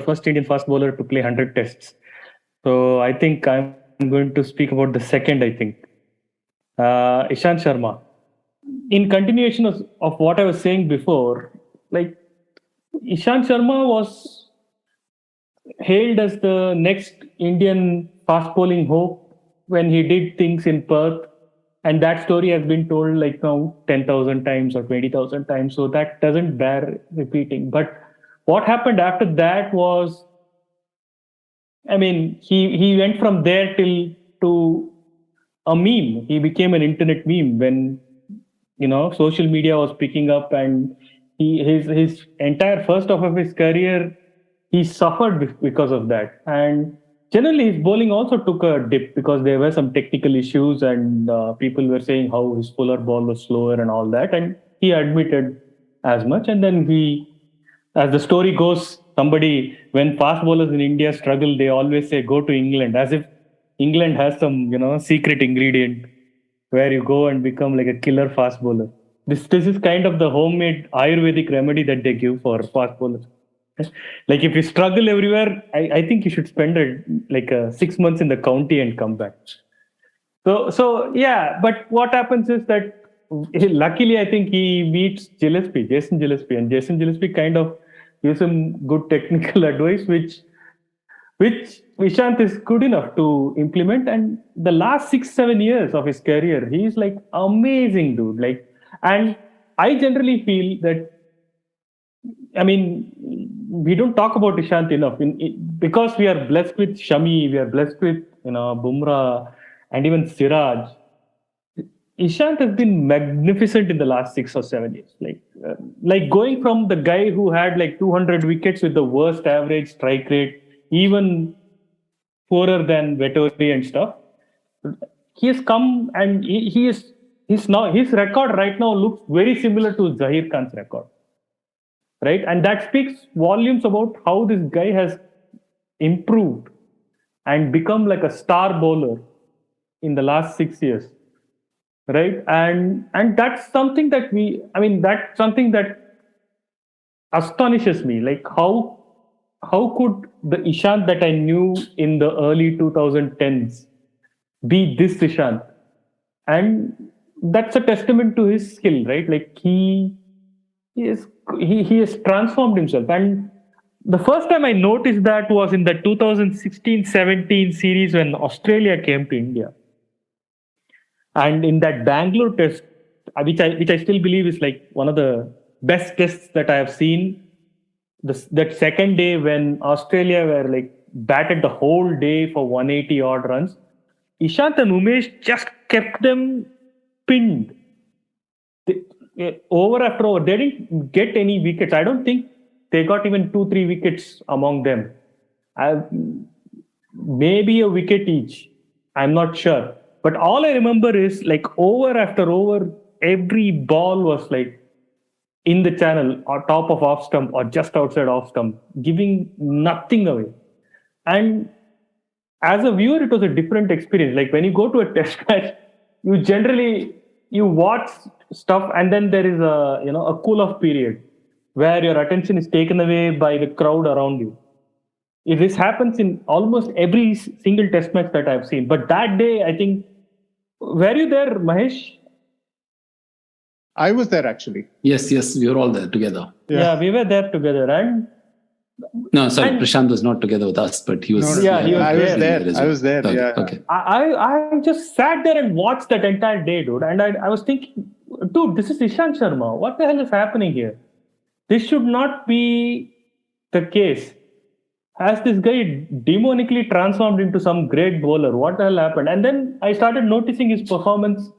first Indian fast bowler to play 100 tests. So I think I'm going to speak about the second, I think. Ishant Sharma. In continuation of what I was saying before, like Ishant Sharma was hailed as the next Indian fast bowling hope when he did things in Perth. And that story has been told like now 10,000 times or 20,000 times. So that doesn't bear repeating. But what happened after that was, I mean, he went from there to a meme. He became an internet meme when, social media was picking up, and his entire first half of his career, he suffered because of that. And generally, his bowling also took a dip because there were some technical issues, and people were saying how his fuller ball was slower and all that. And he admitted as much. And then as the story goes, when fast bowlers in India struggle, they always say, go to England, as if England has some, secret ingredient where you go and become like a killer fast bowler. This is kind of the homemade Ayurvedic remedy that they give for fast bowlers. Like if you struggle everywhere, I think you should spend 6 months in the county and come back. So yeah, but what happens is that luckily I think he meets Jason Gillespie, and Jason Gillespie kind of gives him good technical advice, which Ishant is good enough to implement. And the last 6-7 years of his career, he's like amazing dude. And I generally feel that, I mean, we don't talk about Ishant enough because we are blessed with Shami, we are blessed with Bumrah and even Siraj. Ishant has been magnificent in the last 6 or 7 years. Like going from the guy who had like 200 wickets with the worst average strike rate, even poorer than Vettori and stuff. He has come and he's now, his record right now looks very similar to Zahir Khan's record, right? And that speaks volumes about how this guy has improved and become like a star bowler in the last 6 years, right? And that's something that that's something that astonishes me. Like how could the Ishant that I knew in the early 2010s be this Ishant? And that's a testament to his skill, right? Like he has transformed himself. And the first time I noticed that was in the 2016-17 series when Australia came to India. And in that Bangalore test, which I still believe is like one of the best tests that I have seen, that second day when Australia were like batted the whole day for 180 odd runs, Ishant and Umesh just kept them pinned. Over after over, they didn't get any wickets. I don't think they got even 2-3 wickets among them. Maybe a wicket each. I'm not sure. But all I remember is like over after over, every ball was like in the channel or top of off stump or just outside off stump, giving nothing away. And as a viewer, it was a different experience. Like when you go to a test match, you watch stuff and then there is a cool off period where your attention is taken away by the crowd around you. This happens in almost every single test match that I've seen. But that day, I think, were you there, Mahesh? I was there actually. Yes, we were all there together. Yeah, we were there together. And no, sorry, Prashant was not together with us, but he was. No, he was I was there. Okay, yeah. okay. I just sat there and watched that entire day, dude. And I was thinking, dude, this is Ishant Sharma. What the hell is happening here? This should not be the case. Has this guy demonically transformed into some great bowler? What the hell happened? And then I started noticing his performance.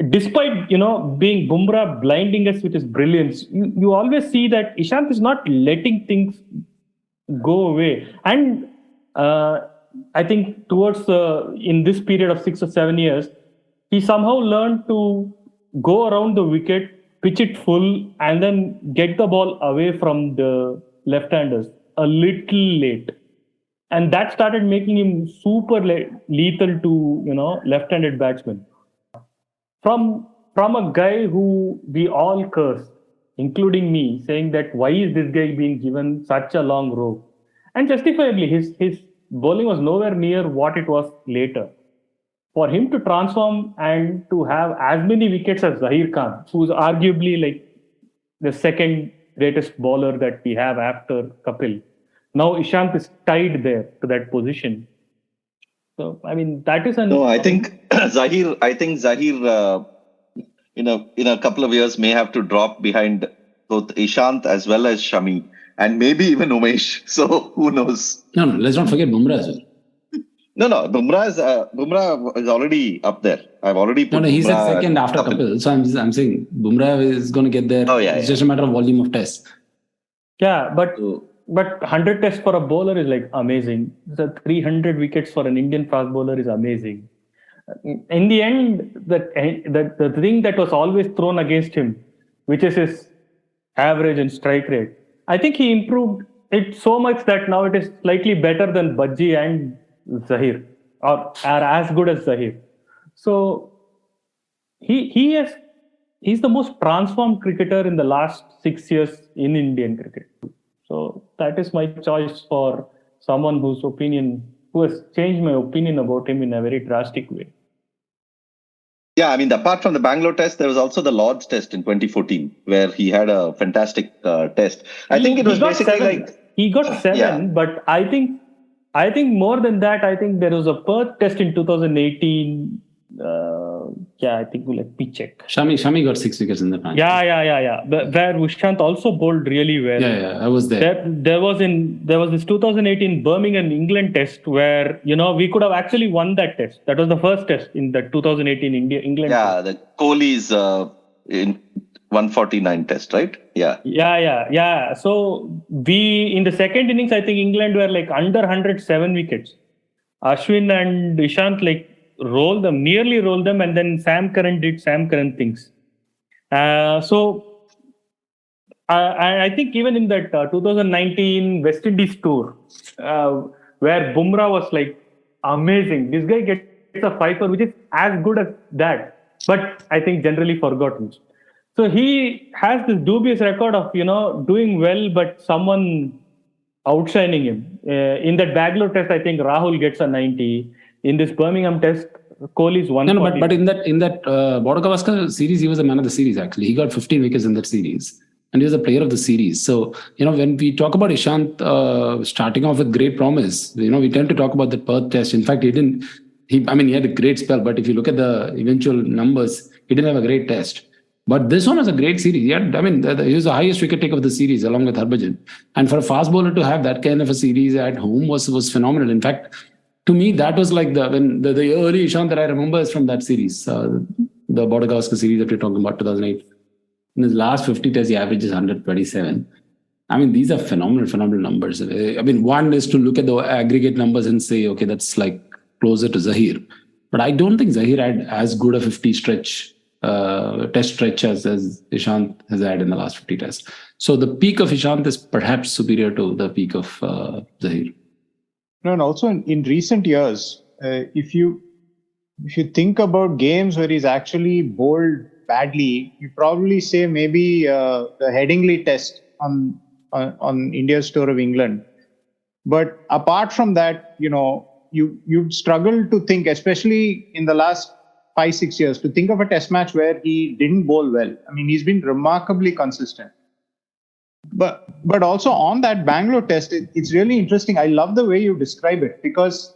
Despite, being Bumrah blinding us with his brilliance, you always see that Ishant is not letting things go away. And I think towards in this period of 6 or 7 years, he somehow learned to go around the wicket, pitch it full, and then get the ball away from the left-handers a little late. And that started making him super lethal to, left-handed batsmen. From a guy who we all cursed, including me, saying that why is this guy being given such a long rope? And justifiably, his bowling was nowhere near what it was later. For him to transform and to have as many wickets as Zahir Khan, who's arguably like the second greatest bowler that we have after Kapil. Now Ishant is tied there to that position. So, that is No, I think Zahir, in a couple of years may have to drop behind both Ishant as well as Shami and maybe even Umesh. So who knows? No, let's not forget Bumrah as well. No, Bumrah is already up there. I've already put. No, he's at second after Kapil. So I'm saying Bumrah is going to get there. Oh, yeah, it's just a matter of volume of tests. Yeah, but 100 tests for a bowler is like amazing. The 300 wickets for an Indian fast bowler is amazing. In the end, the thing that was always thrown against him, which is his average and strike rate, I think he improved it so much that now it is slightly better than Bajji and Zahir, or are as good as Zahir. So he's the most transformed cricketer in the last 6 years in Indian cricket. So that is my choice for someone who has changed my opinion about him in a very drastic way. Yeah, apart from the Bangalore test, there was also the Lord's test in 2014, where he had a fantastic test. I think it was basically he got 7, but I think more than that, I think there was a Perth test in 2018 I think let me check. Shami got 6 wickets in the match. Yeah. Where Ishant also bowled really well. Yeah, I was there. There was this 2018 Birmingham England test where we could have actually won that test. That was the first test in the 2018 England. Yeah, the Kohli's in 149 test, right? Yeah. So we in the second innings, I think England were like under 107 wickets. Ashwin and Ishant nearly rolled them, and then Sam Curran did Sam Curran things. So I think even in that 2019 West Indies tour, where Bumrah was like amazing, this guy gets a 5-4, which is as good as that, but I think generally forgotten. So he has this dubious record of doing well, but someone outshining him. In that Bangalore test, I think Rahul gets a 90. In this Birmingham test, Kohli's 140. No, but in that Border Gavaskar series, he was the man of the series. Actually, he got 15 wickets in that series, and he was the player of the series. So when we talk about Ishant starting off with great promise, we tend to talk about the Perth test. In fact, he didn't. He had a great spell, but if you look at the eventual numbers, he didn't have a great test. But this one was a great series. He was the highest wicket take of the series along with Harbhajan. And for a fast bowler to have that kind of a series at home was phenomenal. In fact, to me, that was like the early Ishant that I remember is from that series, the Border Gavaskar series that we're talking about, 2008. In his last 50 tests, he averages 127. These are phenomenal numbers. One is to look at the aggregate numbers and say, okay, that's like closer to Zahir. But I don't think Zahir had as good a 50 test stretch as Ishant has had in the last 50 tests. So the peak of Ishant is perhaps superior to the peak of Zahir. No, and also in recent years, if you think about games where he's actually bowled badly, you probably say maybe the Headingley test on India's tour of England. But apart from that, you'd struggle to think, especially in the last 5-6 years, to think of a test match where he didn't bowl well. He's been remarkably consistent. But also on that Bangalore test, it's really interesting. I love the way you describe it, because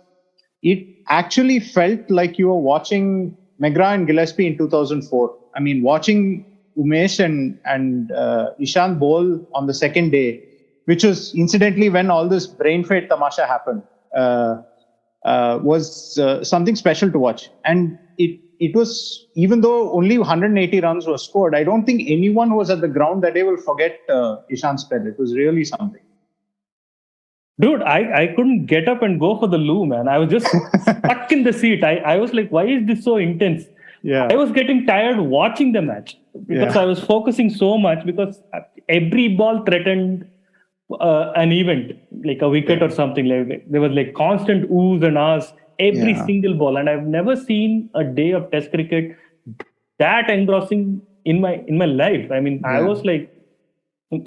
it actually felt like you were watching McGrath and Gillespie in 2004. Watching Umesh and Ishant bowl on the second day, which was incidentally when all this brain fade tamasha happened, was something special to watch. And it was, even though only 180 runs were scored, I don't think anyone who was at the ground that day will forget Ishant's spell. It was really something. Dude, I couldn't get up and go for the loo, man. I was just stuck in the seat. I was like, why is this so intense? Yeah. I was getting tired watching the match because I was focusing so much, because every ball threatened an event, like a wicket or something. Like there was like constant oohs and ahs every single ball, and I've never seen a day of Test cricket that engrossing in my life. I was like,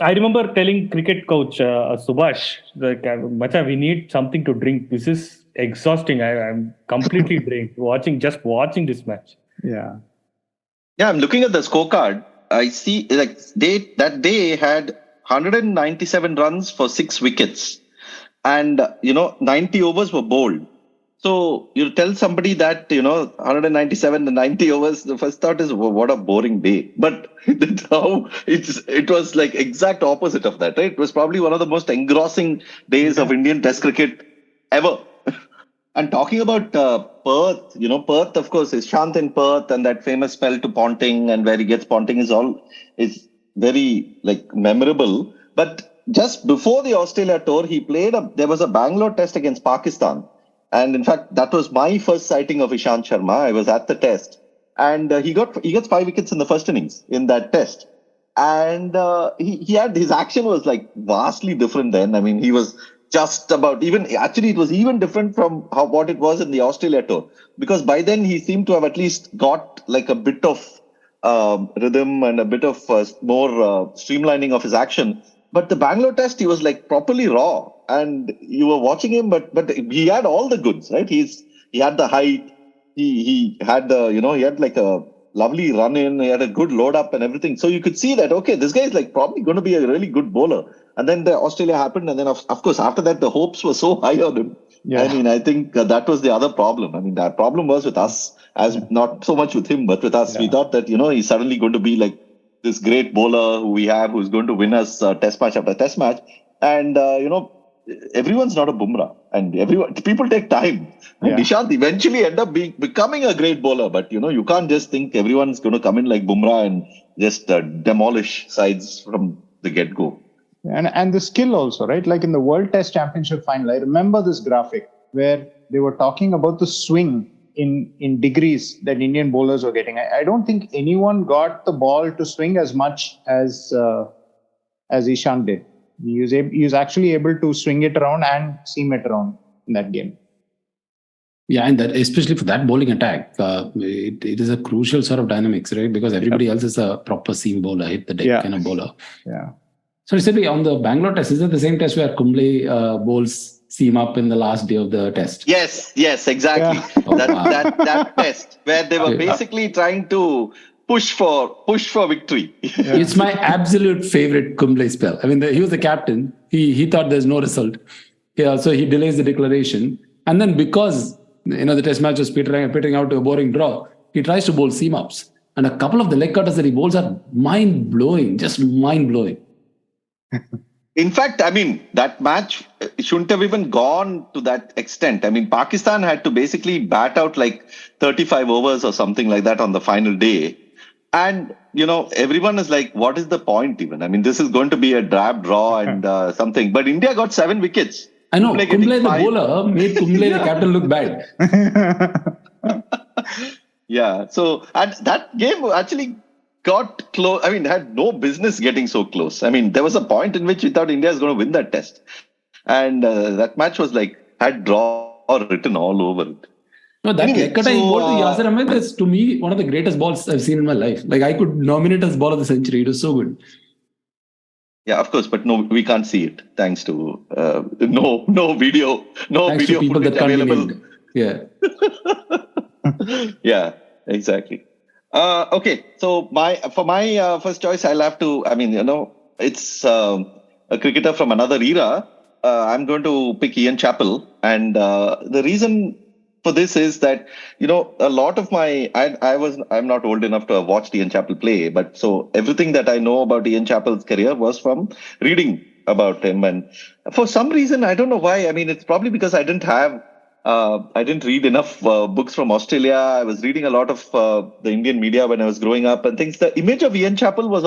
I remember telling cricket coach Subhash, like, "Macha, we need something to drink. This is exhausting. I'm completely drained watching this match." Yeah, I'm looking at the scorecard. I see that day had 197 runs for 6 wickets, and 90 overs were bowled. So you tell somebody that 197 and 90 overs, the first thought is, what a boring day. But it was like exact opposite of that, right? It was probably one of the most engrossing days of Indian Test cricket ever. And talking about Perth, Perth, of course, Ishant in Perth, and that famous spell to Ponting, and where he gets Ponting is very memorable. But just before the Australia tour, there was a Bangalore test against Pakistan. And in fact, that was my first sighting of Ishant Sharma. I was at the test, and he gets 5 wickets in the first innings in that test. And he had, his action was like vastly different then. He was just about it was even different from what it was in the Australia tour, because by then he seemed to have at least got like a bit of rhythm and a bit of more streamlining of his action. But the Bangalore test, he was like properly raw, and you were watching him, but he had all the goods, right? He had the height, he had he had like a lovely run in, he had a good load up and everything. So you could see that, okay, this guy is like probably going to be a really good bowler. And then the Australia happened, and then of course after that the hopes were so high on him. Yeah. I mean, I think that was the other problem. I mean, that problem was with us, as not so much with him, but with us. We thought that, he's suddenly going to be like this great bowler who we have, who's going to win us test match after test match. And, everyone's not a Bumrah, and people take time. And Ishant eventually end up becoming a great bowler. But, you can't just think everyone's going to come in like Bumrah and just demolish sides from the get-go. And the skill also, right? Like in the World Test Championship final, I remember this graphic where they were talking about the swing in degrees that Indian bowlers were getting. I don't think anyone got the ball to swing as much as Ishant did. He was actually able to swing it around and seam it around in that game. Yeah, and that especially for that bowling attack, it is a crucial sort of dynamics, right? Because everybody else is a proper seam bowler, hit the deck kind of bowler. Yeah. So recently on the Bangalore test, is it the same test where Kumble bowls seam up in the last day of the test? Yes, exactly. Yeah. That test where they were basically trying to push for victory. It's my absolute favorite Kumble spell. I mean, he was the captain. He thought there's no result. Yeah, so he delays the declaration. And then because the test match was petering out to a boring draw, he tries to bowl seam ups. And a couple of the leg cutters that he bowls are mind-blowing, just mind-blowing. In fact, I mean, that match shouldn't have even gone to that extent. I mean, Pakistan had to basically bat out like 35 overs or something like that on the final day. And, everyone is like, what is the point even? I mean, this is going to be a drab draw and something. But India got 7 wickets. I know. Kumble the bowler made Kumble the captain look bad. Yeah. So, and that game actually got close. I mean, had no business getting so close. I mean, there was a point in which we thought India is going to win that test. And that match was like, had draw written all over it. No, that leg cutter he bowled to Yasir Ahmed is to me one of the greatest balls I've seen in my life. Like I could nominate as ball of the century. It was so good. Yeah, of course, but no, we can't see it thanks to no video, thanks video to people that can't available. Be named. Yeah. Yeah, exactly. Okay, so for my first choice, I'll have to. I mean, it's a cricketer from another era. I'm going to pick Ian Chappell, and the reason for this is that a lot of I'm not old enough to have watched Ian Chappell play, but so everything that I know about Ian Chappell's career was from reading about him, and for some reason I don't know why. I mean, it's probably because I didn't read enough books from Australia. I was reading a lot of the Indian media when I was growing up and things. The image of Ian Chappell was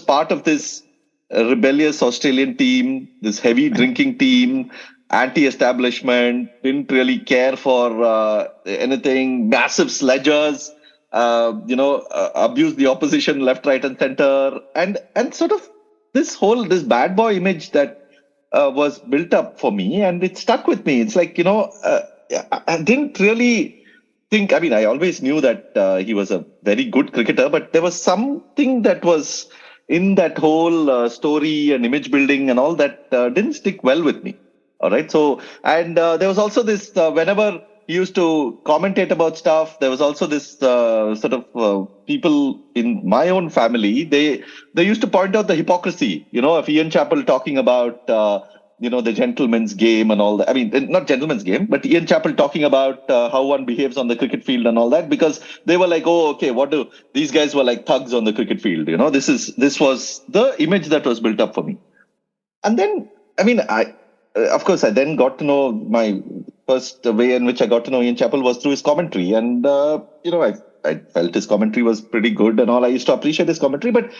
part of this rebellious Australian team, this heavy drinking team, anti-establishment, didn't really care for anything, massive sledgers, abused the opposition left, right and center. And sort of this bad boy image that was built up for me, and it stuck with me. It's like, I didn't really think, I mean, I always knew that he was a very good cricketer, but there was something that was in that whole story and image building and all that didn't stick well with me. All right. So, and there was also this, whenever he used to commentate about stuff, there was also this sort of people in my own family, they used to point out the hypocrisy, of Ian Chappell talking about, the gentleman's game and all that. I mean, not gentleman's game, but Ian Chappell talking about how one behaves on the cricket field and all that, because they were like, oh, okay, these guys were like thugs on the cricket field. This was the image that was built up for me. And then, I mean, of course, I then got to know my first way in which I got to know Ian Chappell was through his commentary. And, I felt his commentary was pretty good and all. I used to appreciate his commentary, but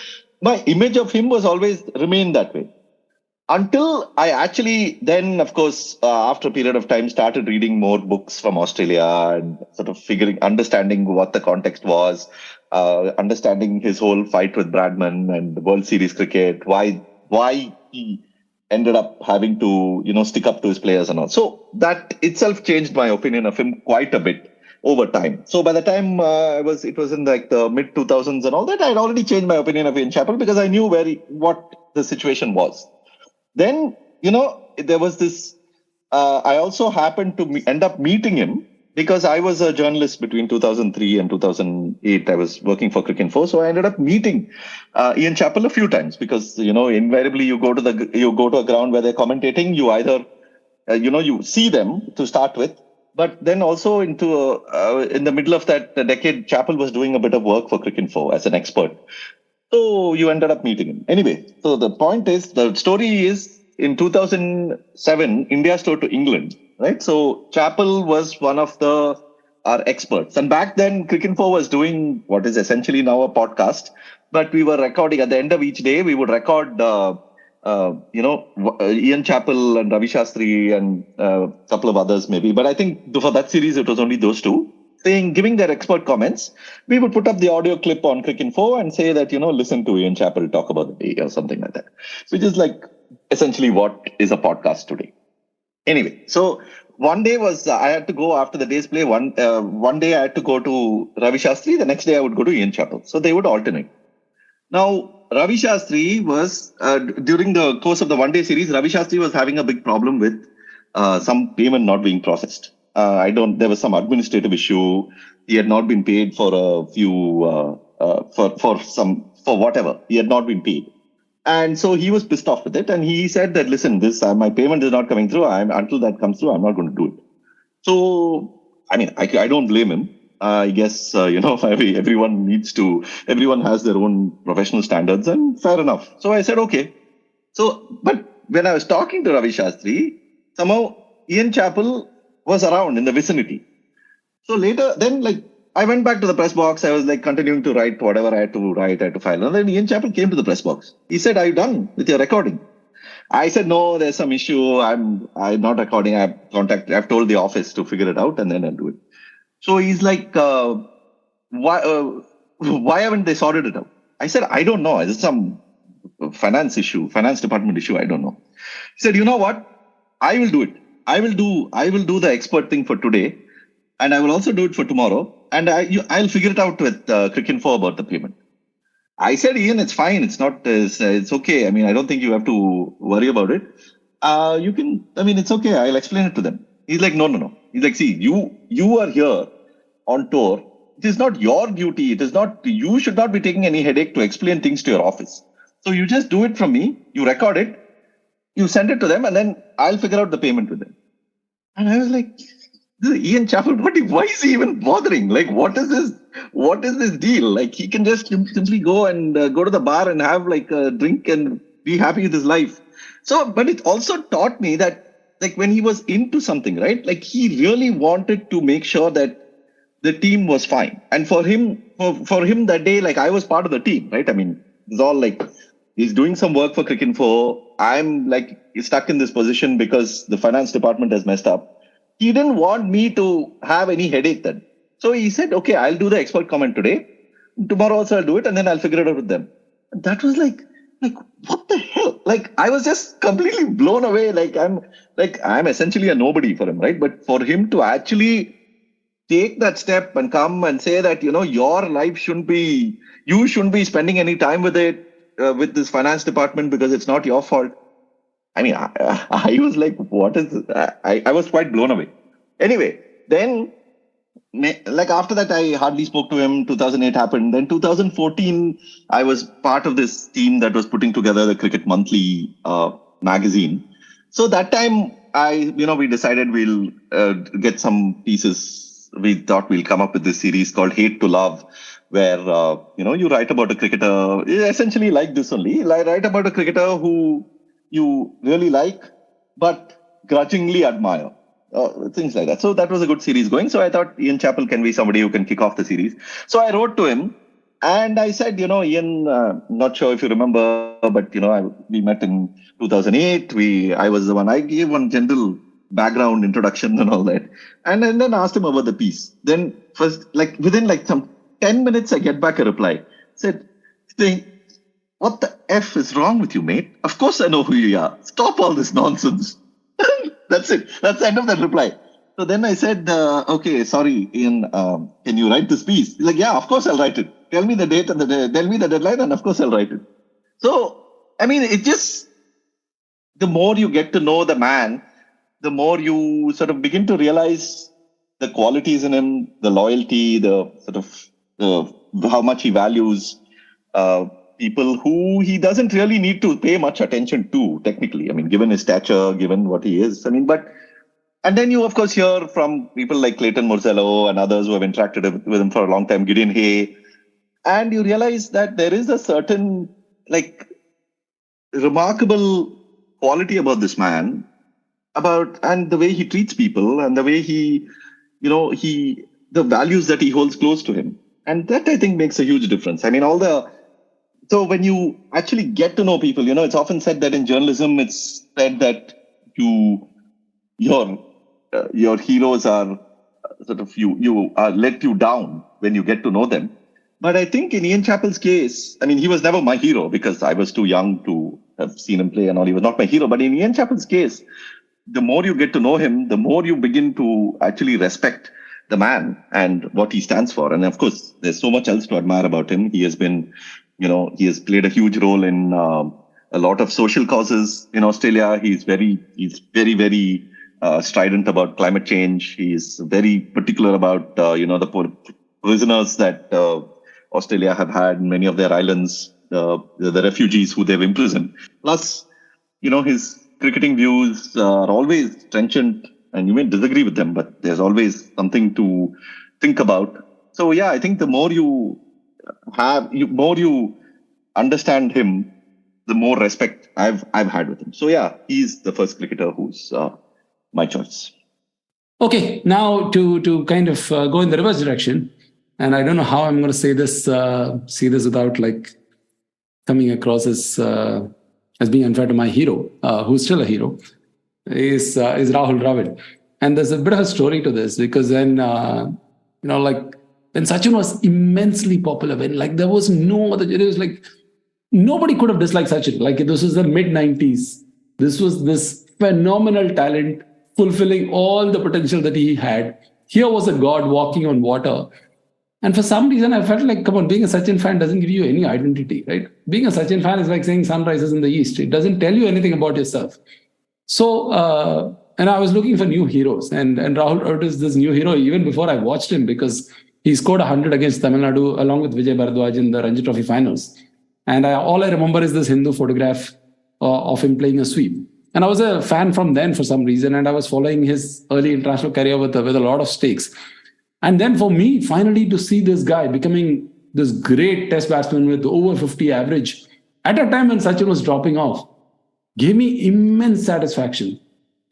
my image of him was always remained that way. Until I actually then, of course, after a period of time, started reading more books from Australia and sort of understanding what the context was, understanding his whole fight with Bradman and the World Series cricket, why he ended up having to, stick up to his players and all. So that itself changed my opinion of him quite a bit over time. So by the time it was in like the mid 2000s and all that, I had already changed my opinion of Ian Chappell because I knew what the situation was. Then, there was this, I also happened to end up meeting him because I was a journalist between 2003 and 2008. I was working for Cricinfo. So I ended up meeting Ian Chappell a few times because, invariably you go to a ground where they're commentating, you either you see them to start with. But then also in the middle of that decade, Chappell was doing a bit of work for Cricinfo as an expert. So you ended up meeting him. Anyway, so the point is, the story is in 2007, India toured to England, right? So Chappell was one of our experts. And back then, Cricinfo was doing what is essentially now a podcast. But we were recording at the end of each day, we would record, Ian Chappell and Ravi Shastri and a couple of others maybe. But I think for that series, it was only those two. Giving their expert comments, we would put up the audio clip on Cricinfo and say that, listen to Ian Chappell talk about the day or something like that, which is like essentially what is a podcast today. Anyway, so one day I had to go after the day's play. One day I had to go to Ravi Shastri. The next day I would go to Ian Chappell. So they would alternate. Now, Ravi Shastri was, during the course of the one-day series, Ravi Shastri was having a big problem with some payment not being processed. There was some administrative issue. He had not been paid for a few, for whatever. He had not been paid. And so he was pissed off with it. And he said that, listen, my payment is not coming through. Until that comes through, I'm not going to do it. So, I don't blame him. I guess, everyone has their own professional standards, and fair enough. So I said, okay. So, but when I was talking to Ravi Shastri, somehow Ian Chappell was around in the vicinity. So later, then I went back to the press box. I was continuing to write whatever I had to write, I had to file. And then Ian Chappell came to the press box. He said, are you done with your recording? I said, no, there's some issue. I'm not recording. I've told the office to figure it out and then I'll do it. So he's like, why haven't they sorted it out? I said, I don't know. It's some finance department issue. I don't know. He said, you know what? I will do it. I will do the expert thing for today, and I will also do it for tomorrow, and I'll figure it out with Cricinfo about the payment. I said, Ian, it's fine. It's not. It's okay. I don't think you have to worry about it. You can. It's okay. I'll explain it to them. He's like, no. He's like, see, you are here on tour. It is not your duty. It is not. You should not be taking any headache to explain things to your office. So you just do it from me. You record it. You send it to them, and then I'll figure out the payment with them. And I was like, Ian Chappell, why is he even bothering? What is this? What is this deal? He can just simply go and go to the bar and have a drink and be happy with his life. So, but it also taught me that when he was into something, right? He really wanted to make sure that the team was fine. And for him that day, I was part of the team, right? It's all he's doing some work for Cricinfo. I'm stuck in this position because the finance department has messed up. He didn't want me to have any headache then. So he said, okay, I'll do the expert comment today. Tomorrow also I'll do it, and then I'll figure it out with them. And that was what the hell? I was just completely blown away. I'm essentially a nobody for him, right? But for him to actually take that step and come and say that, your life you shouldn't be spending any time with it, with this finance department, because it's not your fault. I was like, what is this? I was quite blown away. Anyway, then after that, I hardly spoke to him. 2008 happened. Then 2014, I was part of this team that was putting together the Cricket Monthly magazine. So that time, we decided we'll get some pieces. We thought we'll come up with this series called Hate to Love, where, you write about a cricketer, essentially like this only. Write about a cricketer who you really like, but grudgingly admire. Things like that. So that was a good series going. So I thought Ian Chappell can be somebody who can kick off the series. So I wrote to him and I said, Ian, not sure if you remember, but, we met in 2008. I was the one, I gave one general background introduction and all that. And then asked him about the piece. Then first, within some 10 minutes, I get back a reply. Said, what the F is wrong with you, mate? Of course I know who you are. Stop all this nonsense. That's it. That's the end of that reply. So then I said, okay, sorry, Ian, can you write this piece? He's like, yeah, of course I'll write it. Tell me the date and tell me the deadline, and of course I'll write it. So, it just, the more you get to know the man, the more you sort of begin to realize the qualities in him, the loyalty, the sort of how much he values people who he doesn't really need to pay much attention to, technically. I mean, given his stature, given what he is. I mean, and then you, of course, hear from people like Clayton Morzello and others who have interacted with him for a long time, Gideon Hay, and you realize that there is a certain, remarkable quality about this man, and the way he treats people and the way he, the values that he holds close to him. And that, I think, makes a huge difference. I mean, so when you actually get to know people, it's often said that in journalism, it's said that your heroes are sort of, you are let you down when you get to know them. But I think in Ian Chappell's case, I mean, he was never my hero because I was too young to have seen him play and all. He was not my hero. But in Ian Chappell's case, the more you get to know him, the more you begin to actually respect the man and what he stands for. And of course, there's so much else to admire about him. He has been, he has played a huge role in a lot of social causes in Australia. He's very, very strident about climate change. He's very particular about, the prisoners that Australia have had in many of their islands, the refugees who they've imprisoned. Plus, his cricketing views are always trenchant, and you may disagree with them, but there's always something to think about. So yeah, I think the more you understand him, the more respect I've had with him. So yeah, he's the first cricketer who's my choice. Okay, now to kind of go in the reverse direction, and I don't know how I'm going to say this without coming across as being unfair to my hero, who's still a hero, is Rahul Dravid. And there's a bit of a story to this, because then when Sachin was immensely popular, when there was no other, it was nobody could have disliked Sachin. This was the mid-90s. This was this phenomenal talent, fulfilling all the potential that he had. Here was a god walking on water. And for some reason, I felt come on, being a Sachin fan doesn't give you any identity, right? Being a Sachin fan is like saying sunrises in the East. It doesn't tell you anything about yourself. So, and I was looking for new heroes. And Rahul Dravid is this new hero even before I watched him, because he scored 100 against Tamil Nadu along with Vijay Bharadwaj in the Ranji Trophy finals. And all I remember is this Hindu photograph of him playing a sweep. And I was a fan from then for some reason, and I was following his early international career with a lot of stakes. And then for me, finally to see this guy becoming this great test batsman with over 50 average at a time when Sachin was dropping off, gave me immense satisfaction.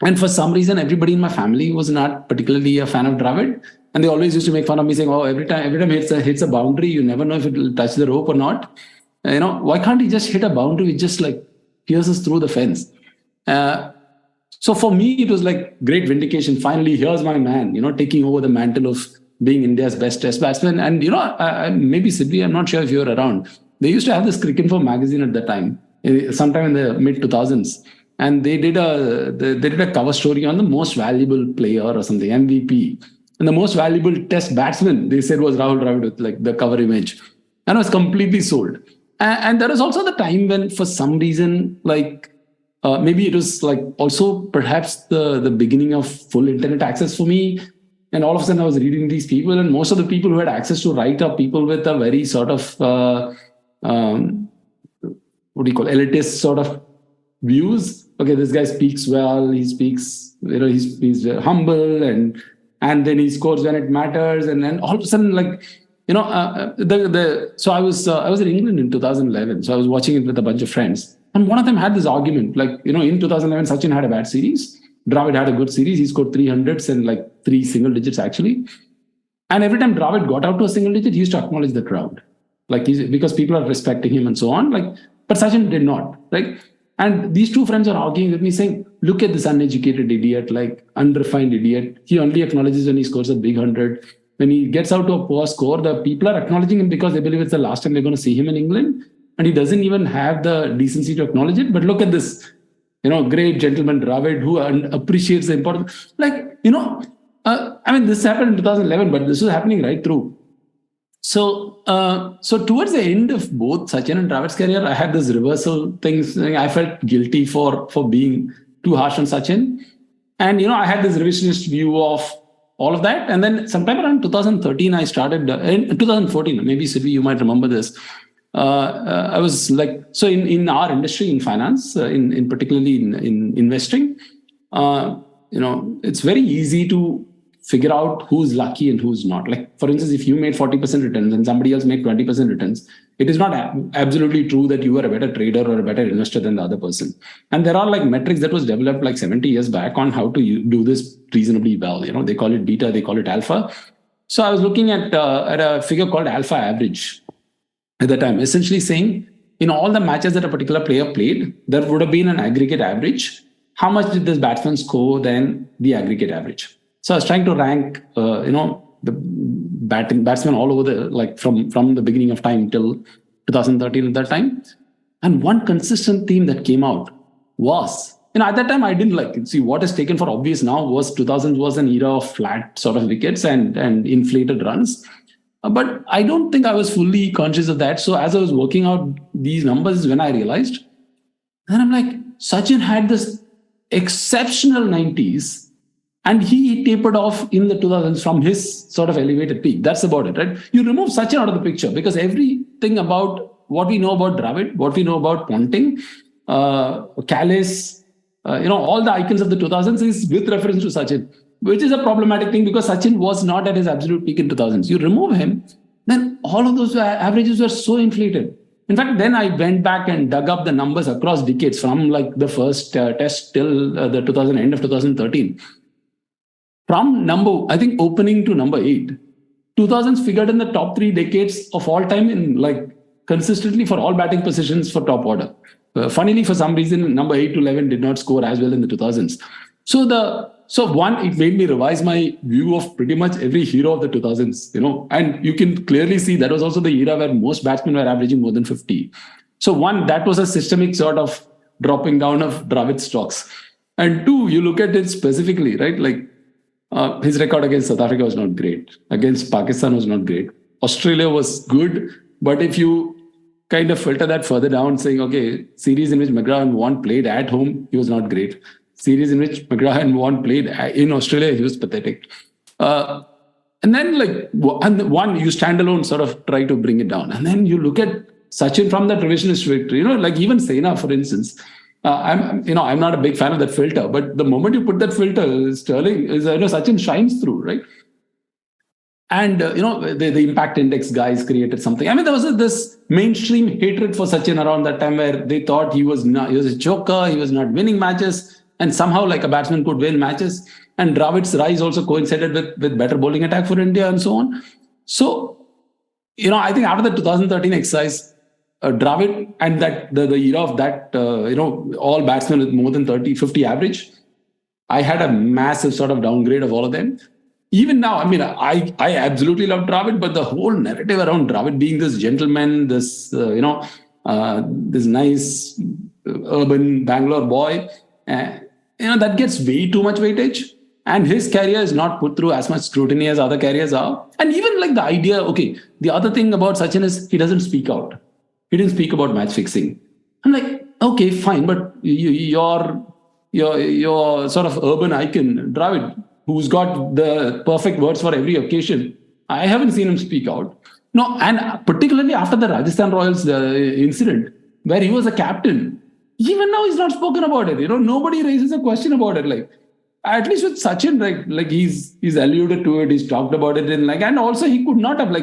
And for some reason, everybody in my family was not particularly a fan of Dravid. And they always used to make fun of me, saying, oh, every time it hits a boundary, you never know if it will touch the rope or not. Why can't he just hit a boundary which just pierces through the fence? So for me, it was great vindication. Finally, here's my man, taking over the mantle of being India's best test batsman. And, maybe Sidney, I'm not sure if you were around. They used to have this Cricinfo magazine at the time, sometime in the mid 2000s. And they did a cover story on the most valuable player or something, MVP. And the most valuable test batsman, they said, was Rahul Dravid with the cover image. And I was completely sold. And there was also the time when, for some reason, maybe it was also perhaps the beginning of full internet access for me. And all of a sudden I was reading these people, and most of the people who had access to write are people with a very sort of, elitist sort of views. Okay, this guy speaks well, he speaks, he's humble, and then he scores when it matters. And then all of a sudden, so I was in England in 2011. So I was watching it with a bunch of friends. And one of them had this argument, in 2011, Sachin had a bad series. Dravid had a good series. He scored 300s and 3 single digits, actually. And every time Dravid got out to a single digit, he used to acknowledge the crowd. Because people are respecting him and so on. But Sachin did not. And these two friends are arguing with me, saying, look at this uneducated idiot, unrefined idiot. He only acknowledges when he scores a big 100. When he gets out to a poor score, the people are acknowledging him because they believe it's the last time they're going to see him in England. And he doesn't even have the decency to acknowledge it. But look at this, great gentleman Dravid, who appreciates the importance. This happened in 2011, but this was happening right through. So towards the end of both Sachin and Dravid's career, I had this reversal things. I felt guilty for being too harsh on Sachin. And, I had this revisionist view of all of that. And then sometime around 2013, I started, in 2014, maybe Sidvi, you might remember this. I was like, so in our industry, in finance, in particularly in investing, it's very easy to figure out who's lucky and who's not. Like, for instance, if you made 40% returns and somebody else made 20% returns, it is not absolutely true that you are a better trader or a better investor than the other person. And there are like metrics that was developed like 70 years back on how to do this reasonably well. They call it beta, they call it alpha. So I was looking at a figure called alpha average at the time, essentially saying in all the matches that a particular player played, there would have been an aggregate average. How much did this batsman score than the aggregate average? So I was trying to rank, the batsmen all over from the beginning of time till 2013 at that time. And one consistent theme that came out was, at that time I didn't see what is taken for obvious now was 2000s was an era of flat sort of wickets and inflated runs. But I don't think I was fully conscious of that. So as I was working out these numbers, when I realized, and I'm like, Sachin had this exceptional 90s and he tapered off in the 2000s from his sort of elevated peak. That's about it, right? You remove Sachin out of the picture because everything about what we know about Dravid, what we know about Ponting, Callis, all the icons of the 2000s is with reference to Sachin, which is a problematic thing because Sachin was not at his absolute peak in 2000s. You remove him, then all of those averages were so inflated. In fact, then I went back and dug up the numbers across decades from like the first test till the end of 2013. From opening to number 8, 2000s figured in the top 3 decades of all time in consistently for all batting positions for top order. Funnily, for some reason, number 8 to 11 did not score as well in the 2000s. So one, it made me revise my view of pretty much every hero of the 2000s, and you can clearly see that was also the era where most batsmen were averaging more than 50. So one, that was a systemic sort of dropping down of Dravid stocks. And two, you look at it specifically, right? His record against South Africa was not great. Against Pakistan was not great. Australia was good, but if you kind of filter that further down, saying, okay, series in which McGrath and Vaughan played at home, he was not great. Series in which McGrath and Vaughan played in Australia, he was pathetic. And then you stand alone sort of try to bring it down. And then you look at Sachin from that revisionist victory, even Sena, for instance. I'm not a big fan of that filter, but the moment you put that filter, Sterling is, Sachin shines through, right? And, the impact index guys created something. I mean, there was this mainstream hatred for Sachin around that time where they thought he was a joker, he was not winning matches. And somehow, like a batsman could win matches. And Dravid's rise also coincided with better bowling attack for India and so on. So, I think after the 2013 exercise, Dravid and that the era of that, all batsmen with more than 50 average, I had a massive sort of downgrade of all of them. Even now, I absolutely love Dravid, but the whole narrative around Dravid being this gentleman, this, this nice urban Bangalore boy, that gets way too much weightage. And his career is not put through as much scrutiny as other careers are. And even the idea, the other thing about Sachin is he doesn't speak out. He didn't speak about match fixing. I'm like, okay, fine, but your sort of urban icon, Dravid, who's got the perfect words for every occasion, I haven't seen him speak out. No, and particularly after the Rajasthan Royals incident, where he was a captain, even now he's not spoken about it. Nobody raises a question about it. At least with Sachin, right? He's alluded to it, he's talked about it, and also he could not have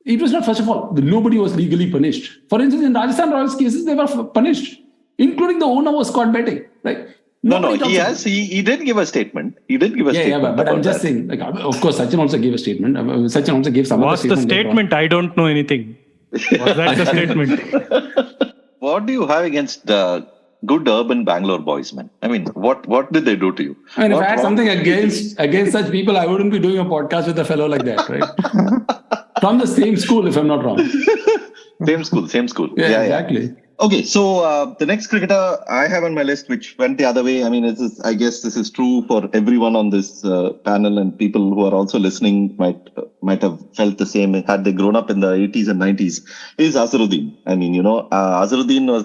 it was not, first of all, nobody was legally punished. For instance, in Rajasthan Royals cases, they were punished, including the owner was caught betting. He did give a statement. But I'm just saying, of course, Sachin also gave a statement. Sachin also gave some other statement. What's the statement? I don't know anything. Was that the statement? What do you have against good urban Bangalore boys, man? What did they do to you? If I had something against such people, I wouldn't be doing a podcast with a fellow like that, right? From the same school, if I'm not wrong. Same school. Yeah, exactly. Okay, so the next cricketer I have on my list, which went the other way. I guess this is true for everyone on this panel, and people who are also listening might have felt the same had they grown up in the 80s and 90s, is Azharuddin. Azharuddin was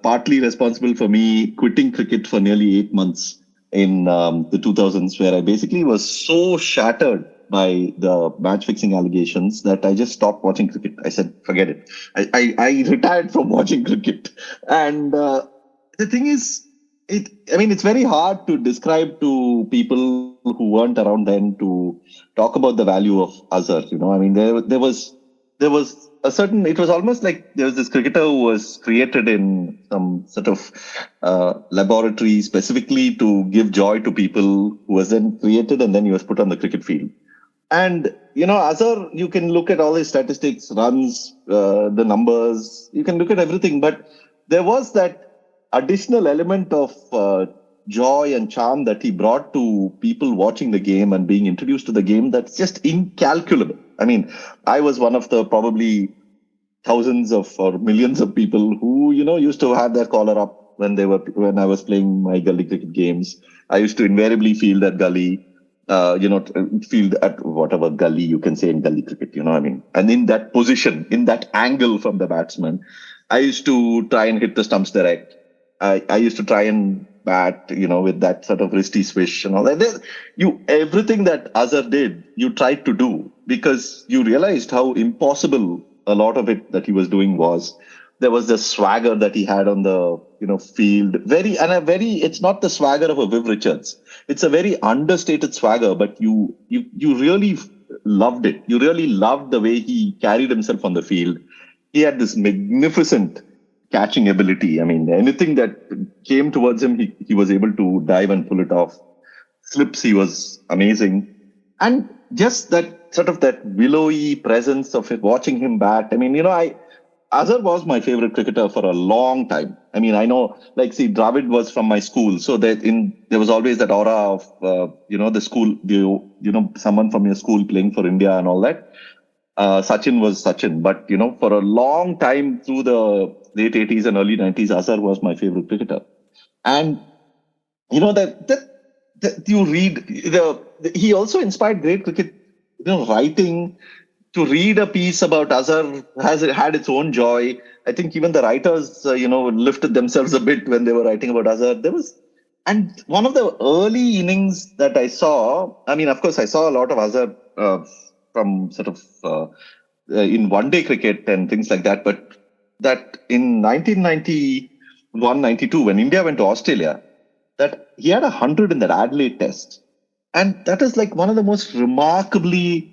partly responsible for me quitting cricket for nearly 8 months in the 2000s, where I basically was so shattered by the match fixing allegations that I just stopped watching cricket. I said, forget it. I retired from watching cricket. And the thing is, it's very hard to describe to people who weren't around then to talk about the value of Azhar. There was a certain, it was almost like there was this cricketer who was created in some sort of laboratory specifically to give joy to people, who was then created and then he was put on the cricket field. And, Azhar, you can look at all his statistics, runs, the numbers, you can look at everything, but there was that additional element of joy and charm that he brought to people watching the game and being introduced to the game that's just incalculable. I was one of the probably thousands of or millions of people who, used to have their collar up when I was playing my gully cricket games. I used to invariably field at gully, field at whatever gully you can say in gully cricket, and in that position, in that angle from the batsman, I used to try and hit the stumps direct. I used to try and bat, with that sort of wristy swish and all that. Everything that Azhar did, you tried to do because you realized how impossible a lot of it that he was doing was. There was the swagger that he had on the, field. It's not the swagger of a Viv Richards. It's a very understated swagger, but you really loved it. You really loved the way he carried himself on the field. He had this magnificent catching ability. Anything that came towards him, he was able to dive and pull it off. Slips, he was amazing. And just that sort of that willowy presence of it, watching him bat. Azhar was my favorite cricketer for a long time. I know, Dravid was from my school. So there was always that aura of, the school, someone from your school playing for India and all that. Sachin was Sachin. But, for a long time through the late 80s and early 90s, Azhar was my favorite cricketer. And, that you read, he also inspired great cricket, writing. To read a piece about Azhar had its own joy. I think even the writers, lifted themselves a bit when they were writing about Azhar. And one of the early innings that I saw, of course, I saw a lot of Azhar from sort of in one-day cricket and things like that. But that in 1991-92, when India went to Australia, that he had 100 in that Adelaide test. And that is like one of the most remarkably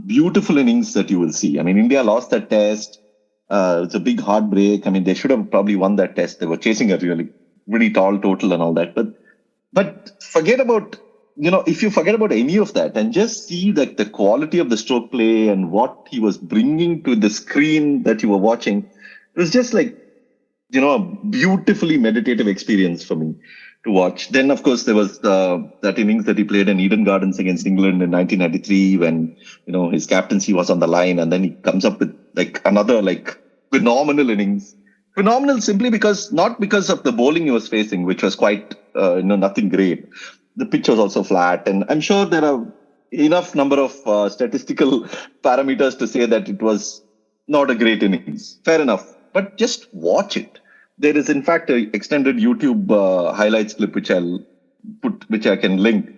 beautiful innings that you will see. India lost that test. It's a big heartbreak. They should have probably won that test. They were chasing a really tall total and all that. But forget about, if you forget about any of that and just see that the quality of the stroke play and what he was bringing to the screen that you were watching, it was just like, a beautifully meditative experience for me to watch. Then, of course, there was that innings that he played in Eden Gardens against England in 1993 when, his captaincy was on the line, and then he comes up with another phenomenal innings. Phenomenal simply not because of the bowling he was facing, which was quite, nothing great. The pitch was also flat, and I'm sure there are enough number of statistical parameters to say that it was not a great innings. Fair enough. But just watch it. There is, in fact, an extended YouTube highlights clip which I can link.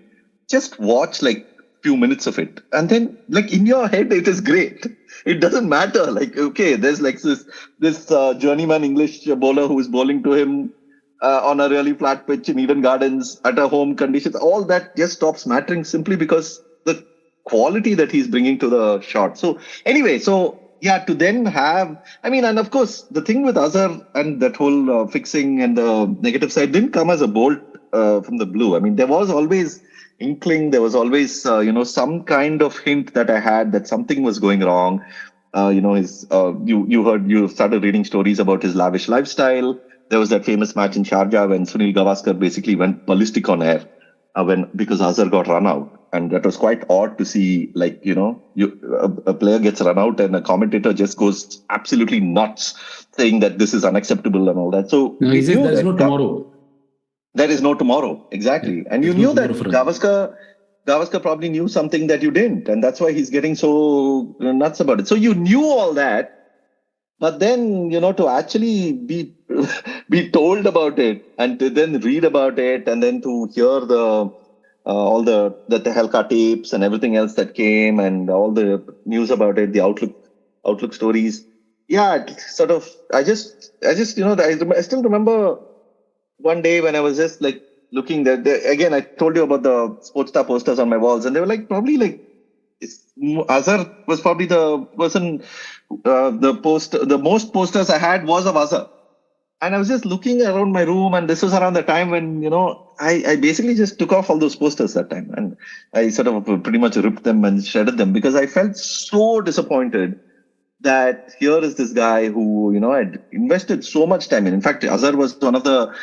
Just watch few minutes of it, and then in your head it is great. It doesn't matter. Okay, there's this journeyman English bowler who is bowling to him on a really flat pitch in Eden Gardens at a home conditions. All that just stops mattering simply because the quality that he's bringing to the shot. So anyway, to then have, and of course, the thing with Azhar and that whole fixing and the negative side didn't come as a bolt from the blue. There was always inkling, there was always, some kind of hint that I had that something was going wrong. You started reading stories about his lavish lifestyle. There was that famous match in Sharjah when Sunil Gavaskar basically went ballistic on air because Azhar got run out. And that was quite odd to see, a player gets run out and a commentator just goes absolutely nuts saying that this is unacceptable and all that. So he says there's no tomorrow. There is no tomorrow. Exactly. Yeah, and you knew that Gavaskar probably knew something that you didn't. And that's why he's getting so nuts about it. So you knew all that. But then, to actually be told about it and to then read about it and then to hear the all the Helka tapes and everything else that came, and all the news about it, the Outlook stories. Yeah, it sort of. I still remember one day when I was just like looking there. Again, I told you about the Sports Star posters on my walls, and they were like probably like Azhar was probably the person. The most posters I had was of Azhar. And I was just looking around my room, and this was around the time when, I basically just took off all those posters that time. And I sort of pretty much ripped them and shredded them because I felt so disappointed that here is this guy who, had invested so much time in. In fact, Azhar was one of the,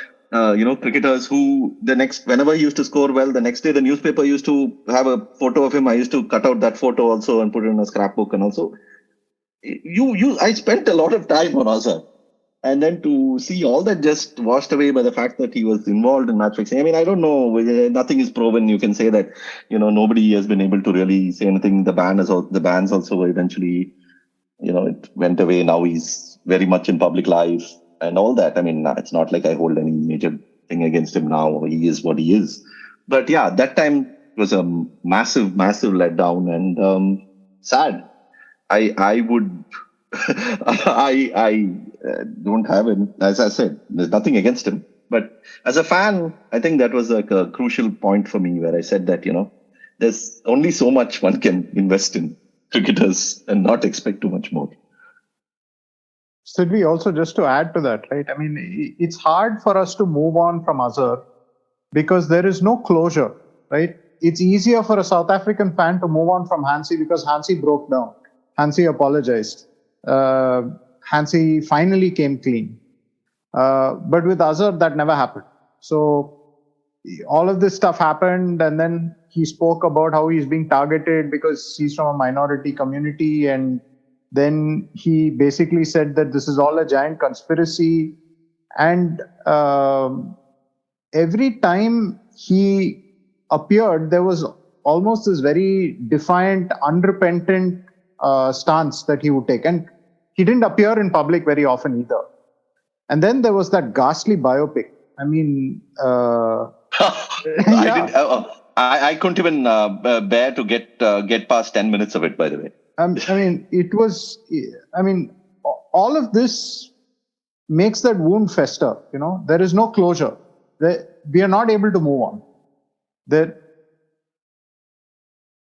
cricketers who whenever he used to score well, the next day the newspaper used to have a photo of him. I used to cut out that photo also and put it in a scrapbook. And also, I spent a lot of time on Azhar. And then to see all that just washed away by the fact that he was involved in match fixing. I mean, I don't know. Nothing is proven. You can say that, nobody has been able to really say anything. The bans also eventually, it went away. Now he's very much in public life and all that. I mean, it's not like I hold any major thing against him now. He is what he is. But yeah, that time was a massive, massive letdown and sad. I would... I don't have him. As I said, there's nothing against him. But as a fan, I think that was like a crucial point for me where I said that, there's only so much one can invest in cricketers and not expect too much more. Sidvi, also just to add to that, right? I mean, it's hard for us to move on from Azhar because there is no closure, right? It's easier for a South African fan to move on from Hansie because Hansie broke down. Hansie apologized. Hansie finally came clean. But with Azhar, that never happened. So all of this stuff happened, and then he spoke about how he's being targeted because he's from a minority community. And then he basically said that this is all a giant conspiracy. And every time he appeared, there was almost this very defiant, unrepentant stance that he would take. And he didn't appear in public very often either. And then there was that ghastly biopic. I mean, I couldn't even bear to get past 10 minutes of it, by the way. I mean, it was, all of this makes that wound fester, there is no closure. We are not able to move on.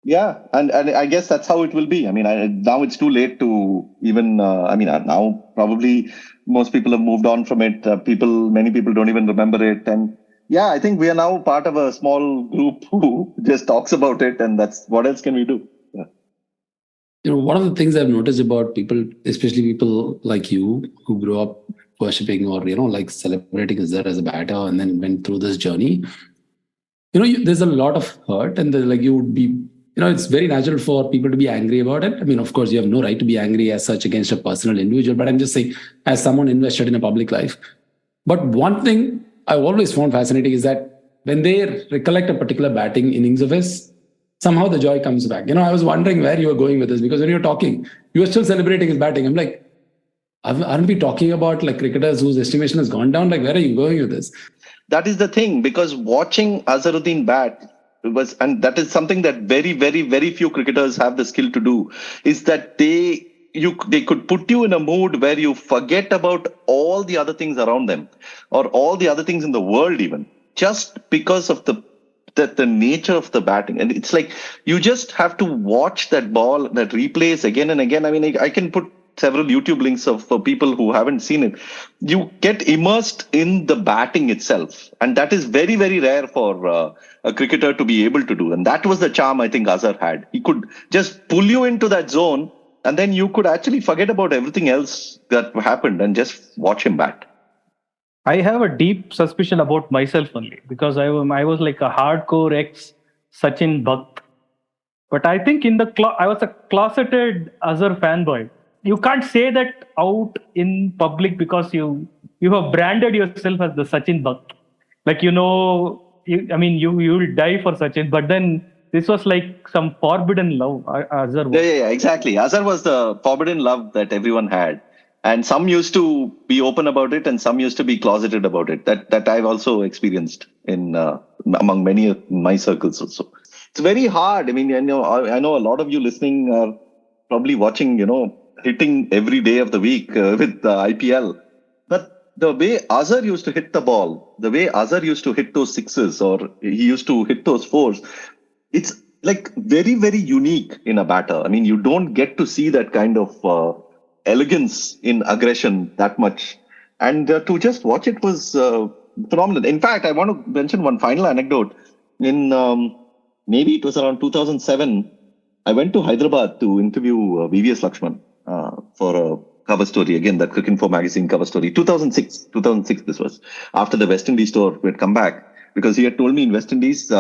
Yeah, and I guess that's how it will be. I mean, now it's too late to even, now probably most people have moved on from it. Many people don't even remember it. And yeah, I think we are now part of a small group who just talks about it. And that's, what else can we do? Yeah. One of the things I've noticed about people, especially people like you who grew up worshipping or, like celebrating Azhar as a batter and then went through this journey, there's a lot of hurt and you would be, it's very natural for people to be angry about it. I mean, of course, you have no right to be angry as such against a personal individual, but I'm just saying, as someone invested in a public life. But one thing I always found fascinating is that when they recollect a particular batting innings of his, somehow the joy comes back. I was wondering where you were going with this, because when you're talking, you were still celebrating his batting. I'm like, aren't we talking about like cricketers whose estimation has gone down? Like, where are you going with this? That is the thing, because watching Azharuddin bat, and that is something that very, very, very few cricketers have the skill to do, is that they could put you in a mood where you forget about all the other things around them or all the other things in the world even, just because of the nature of the batting. And it's like you just have to watch that ball, that replays again and again. I mean, I can put several YouTube links for people who haven't seen it. You get immersed in the batting itself. And that is very, very rare for a cricketer to be able to do. And that was the charm I think Azhar had. He could just pull you into that zone, and then you could actually forget about everything else that happened and just watch him bat. I have a deep suspicion about myself only, because I was like a hardcore ex-Sachin Bhakt. But I think I was a closeted Azhar fanboy. You can't say that out in public because you have branded yourself as the Sachin Bhakt. Like, you will die for Sachin. But then this was like some forbidden love. Azhar was. Yeah, exactly. Azhar was the forbidden love that everyone had. And some used to be open about it, and some used to be closeted about it. That I've also experienced in among many of my circles also. It's very hard. I mean, I know a lot of you listening are probably watching, hitting every day of the week with the IPL. But the way Azhar used to hit the ball, the way Azhar used to hit those sixes, or he used to hit those fours, it's like very, very unique in a batter. I mean, you don't get to see that kind of elegance in aggression that much. And to just watch it was phenomenal. In fact, I want to mention one final anecdote. In maybe it was around 2007, I went to Hyderabad to interview VVS Lakshman for a cover story. Again, that Cricket Info magazine cover story. 2006 this was. After the West Indies tour, we had come back. Because he had told me in West Indies,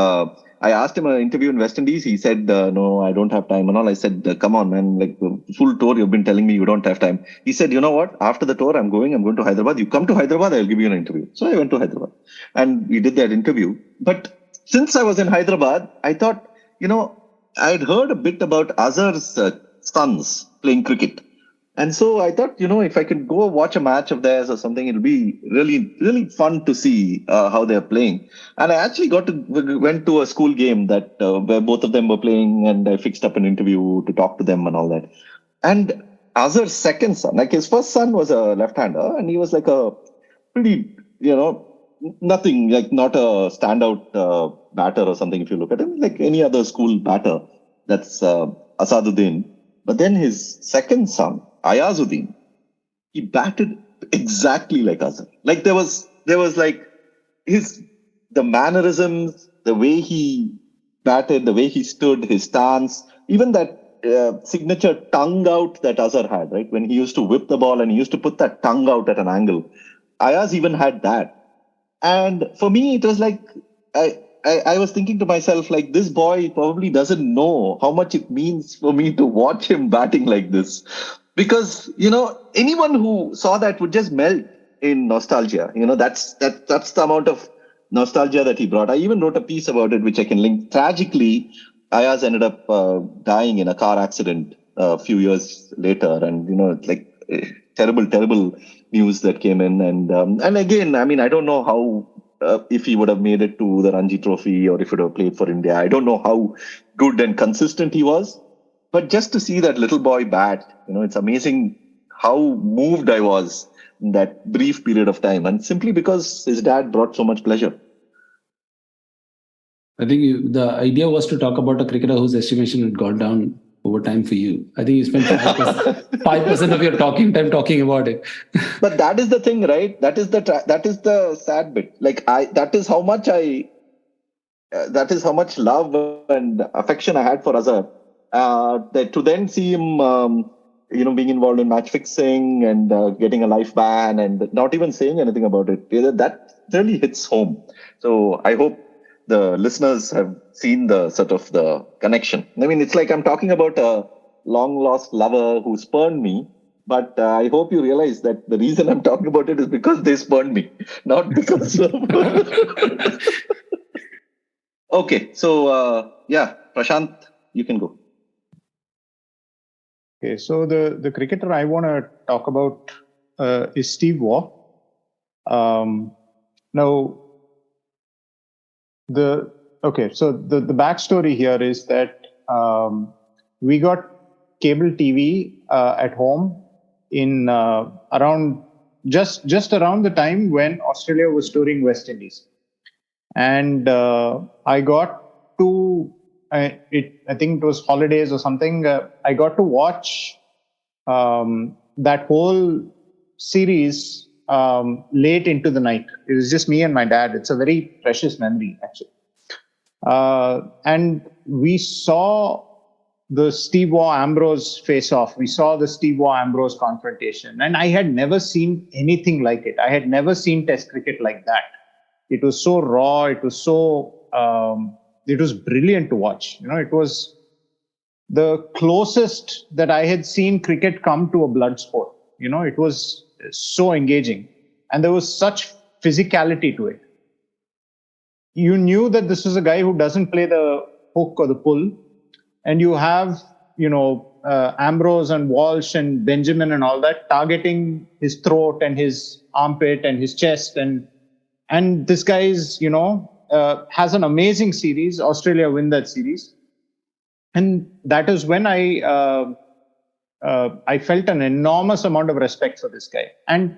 I asked him an interview in West Indies. He said, no, I don't have time and all. I said, come on, man, like full tour, you've been telling me you don't have time. He said, you know what? After the tour, I'm going to Hyderabad. You come to Hyderabad, I'll give you an interview. So I went to Hyderabad and we did that interview. But since I was in Hyderabad, I thought, I'd heard a bit about Azhar's sons playing cricket. And so I thought, if I could go watch a match of theirs or something, it'll be really, really fun to see how they're playing. And I actually went to a school game that where both of them were playing, and I fixed up an interview to talk to them and all that. And Azhar's second son, like his first son was a left-hander, and he was like a pretty, nothing, like not a standout batter or something if you look at him, like any other school batter. That's Asaduddin. But then his second son, Ayazuddin, he batted exactly like Azhar. Like there was like the mannerisms, the way he batted, the way he stood, his stance, even that signature tongue out that Azhar had, right? When he used to whip the ball and he used to put that tongue out at an angle. Ayaz even had that. And for me, it was like, I was thinking to myself, like, this boy probably doesn't know how much it means for me to watch him batting like this. Because, anyone who saw that would just melt in nostalgia. That's the amount of nostalgia that he brought. I even wrote a piece about it, which I can link. Tragically, Ayaz ended up dying in a car accident a few years later. And, terrible, terrible news that came in. And again, I mean, I don't know how, if he would have made it to the Ranji Trophy or if he would have played for India. I don't know how good and consistent he was. But just to see that little boy bat, it's amazing how moved I was in that brief period of time. And simply because his dad brought so much pleasure. I think the idea was to talk about a cricketer whose estimation had gone down over time for you. I think you spent 5% of your talking time talking about it. But that is the thing, right? That is the sad bit. Like that is how much love and affection I had for Azhar. That to then see him, being involved in match fixing and getting a life ban and not even saying anything about it, that really hits home. So I hope the listeners have seen the sort of the connection. I mean, it's like I'm talking about a long lost lover who spurned me, but I hope you realize that the reason I'm talking about it is because they spurned me, not because of... Okay, so Prashant, you can go. Okay, so the cricketer I want to talk about is Steve Waugh. Now, the backstory here is that we got cable TV at home in around just around the time when Australia was touring West Indies, and I got to. I think it was holidays or something. I got to watch that whole series late into the night. It was just me and my dad. It's a very precious memory, actually. And we saw the Steve Waugh-Ambrose face-off. We saw the Steve Waugh-Ambrose confrontation. And I had never seen anything like it. I had never seen Test cricket like that. It was so raw. It was so... it was brilliant to watch. It was the closest that I had seen cricket come to a blood sport. It was so engaging. And there was such physicality to it. You knew that this was a guy who doesn't play the hook or the pull. And you have, Ambrose and Walsh and Benjamin and all that, targeting his throat and his armpit and his chest. And this guy is, has an amazing series. Australia win that series. And that is when I felt an enormous amount of respect for this guy. And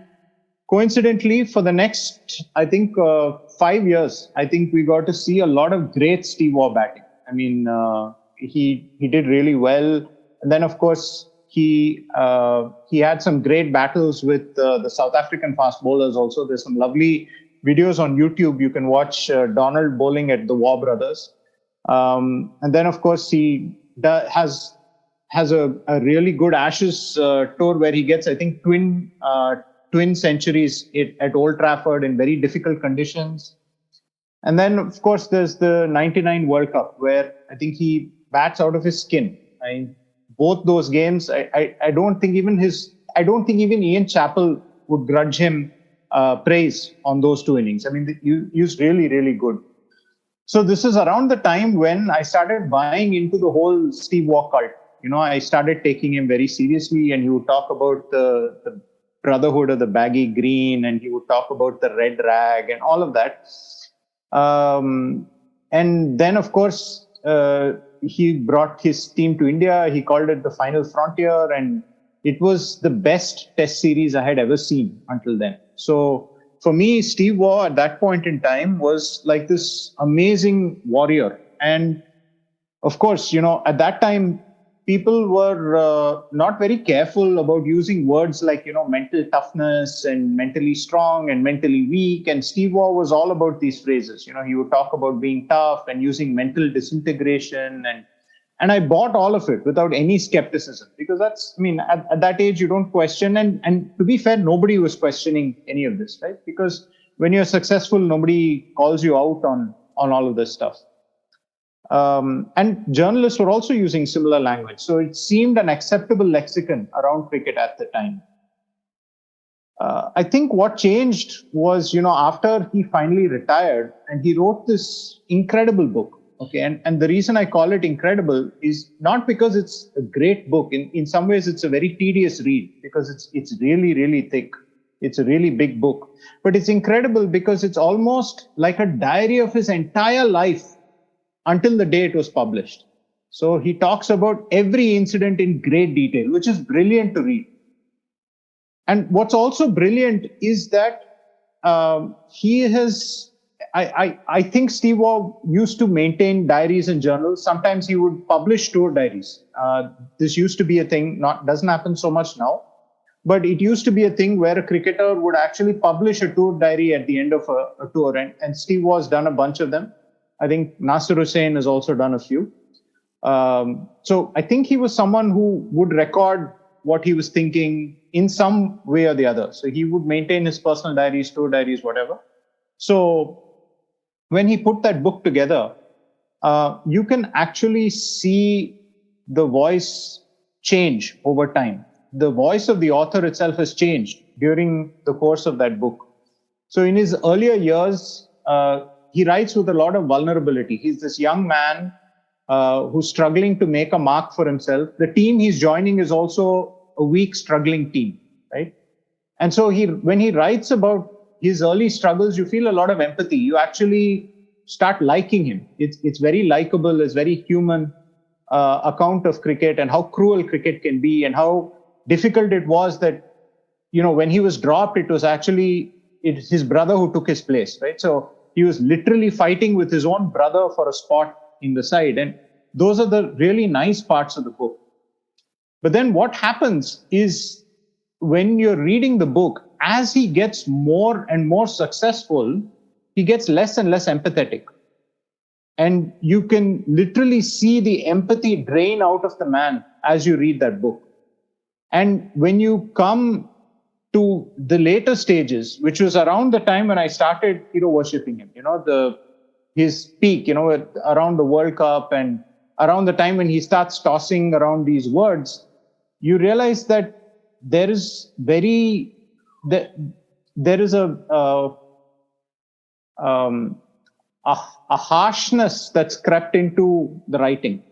coincidentally, for the next, I think, 5 years, I think we got to see a lot of great Steve Waugh batting. I mean, he did really well. And then, of course, he had some great battles with the South African fast bowlers also. There's some lovely videos on YouTube. You can watch Donald bowling at the Waugh brothers. And then, of course, he has a really good Ashes tour where he gets, I think, twin centuries at Old Trafford in very difficult conditions. And then, of course, there's the 99 World Cup where I think he bats out of his skin. Both those games, I don't think even Ian Chappell would grudge him praise on those two innings. I mean, he was really, really good. So this is around the time when I started buying into the whole Steve Waugh cult. I started taking him very seriously, and he would talk about the brotherhood of the baggy green, and he would talk about the red rag and all of that. And then, of course, he brought his team to India. He called it the Final Frontier, and it was the best test series I had ever seen until then. So for me, Steve Waugh at that point in time was like this amazing warrior. And of course, at that time, people were not very careful about using words like, mental toughness and mentally strong and mentally weak. And Steve Waugh was all about these phrases. He would talk about being tough and using mental disintegration. And I bought all of it without any skepticism, because at that age, you don't question. And to be fair, nobody was questioning any of this, right? Because when you're successful, nobody calls you out on all of this stuff. And journalists were also using similar language. So it seemed an acceptable lexicon around cricket at the time. I think what changed was, after he finally retired and he wrote this incredible book. Okay. And the reason I call it incredible is not because it's a great book. In some ways, it's a very tedious read because it's really, really thick. It's a really big book. But it's incredible because it's almost like a diary of his entire life until the day it was published. So he talks about every incident in great detail, which is brilliant to read. And what's also brilliant is that he has, I think Steve Waugh used to maintain diaries and journals. Sometimes he would publish tour diaries. This used to be a thing, doesn't happen so much now. But it used to be a thing where a cricketer would actually publish a tour diary at the end of a tour. And Steve Waugh has done a bunch of them. I think Nasir Hussain has also done a few. So I think he was someone who would record what he was thinking in some way or the other. So he would maintain his personal diaries, tour diaries, whatever. So when he put that book together, you can actually see the voice change over time. The voice of the author itself has changed during the course of that book. So in his earlier years, he writes with a lot of vulnerability. He's this young man who's struggling to make a mark for himself. The team he's joining is also a weak, struggling team, right? And so when he writes about his early struggles, you feel a lot of empathy. You actually start liking him. It's very likable, it's very human account of cricket and how cruel cricket can be and how difficult it was that, when he was dropped, it was actually his brother who took his place, right? So he was literally fighting with his own brother for a spot in the side. And those are the really nice parts of the book. But then what happens is when you're reading the book, as he gets more and more successful, he gets less and less empathetic. And you can literally see the empathy drain out of the man as you read that book. And when you come to the later stages, which was around the time when I started hero worshipping him, his peak, around the World Cup and around the time when he starts tossing around these words, you realize that there is a harshness that's crept into the writing,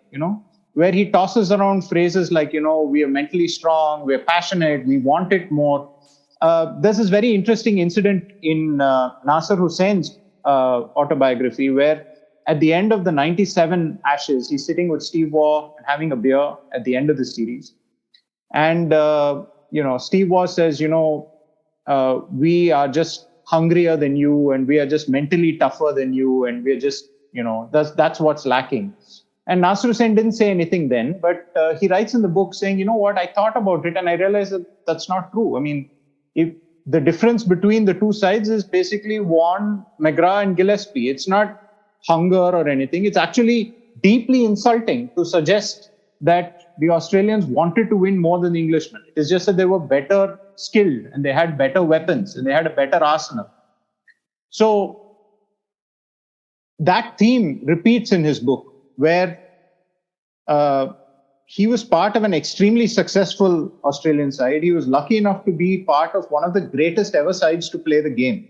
where he tosses around phrases like, we are mentally strong, we're passionate, we want it more. There's this very interesting incident in Nasser Hussain's autobiography where at the end of the 97 Ashes, he's sitting with Steve Waugh and having a beer at the end of the series. And, Steve Waugh says, we are just hungrier than you, and we are just mentally tougher than you, and we're just, that's what's lacking. And Nasser Hussain didn't say anything then, but he writes in the book saying, you know what, I thought about it and I realized that that's not true. I mean, if the difference between the two sides is basically Vaughan, McGrath and Gillespie. It's not hunger or anything. It's actually deeply insulting to suggest that the Australians wanted to win more than the Englishmen. It is just that they were better skilled and they had better weapons and they had a better arsenal. So that theme repeats in his book, where he was part of an extremely successful Australian side. He was lucky enough to be part of one of the greatest ever sides to play the game.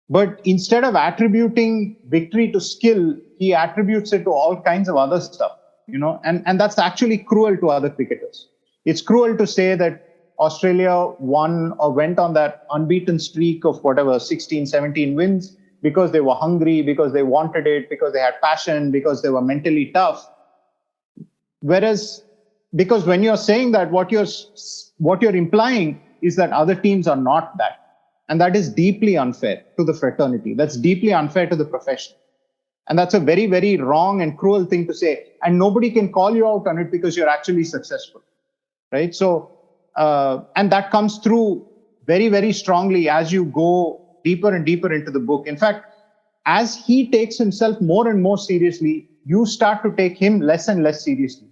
But instead of attributing victory to skill, he attributes it to all kinds of other stuff, and that's actually cruel to other cricketers. It's cruel to say that Australia won or went on that unbeaten streak of 16, 17 wins because they were hungry, because they wanted it, because they had passion, because they were mentally tough. Whereas, because when you're saying that, what you're implying is that other teams are not that. And that is deeply unfair to the fraternity. That's deeply unfair to the profession. And that's a very, very wrong and cruel thing to say. And nobody can call you out on it because you're actually successful, right? So, and that comes through very, very strongly as you go deeper and deeper into the book. In fact, as he takes himself more and more seriously, you start to take him less and less seriously.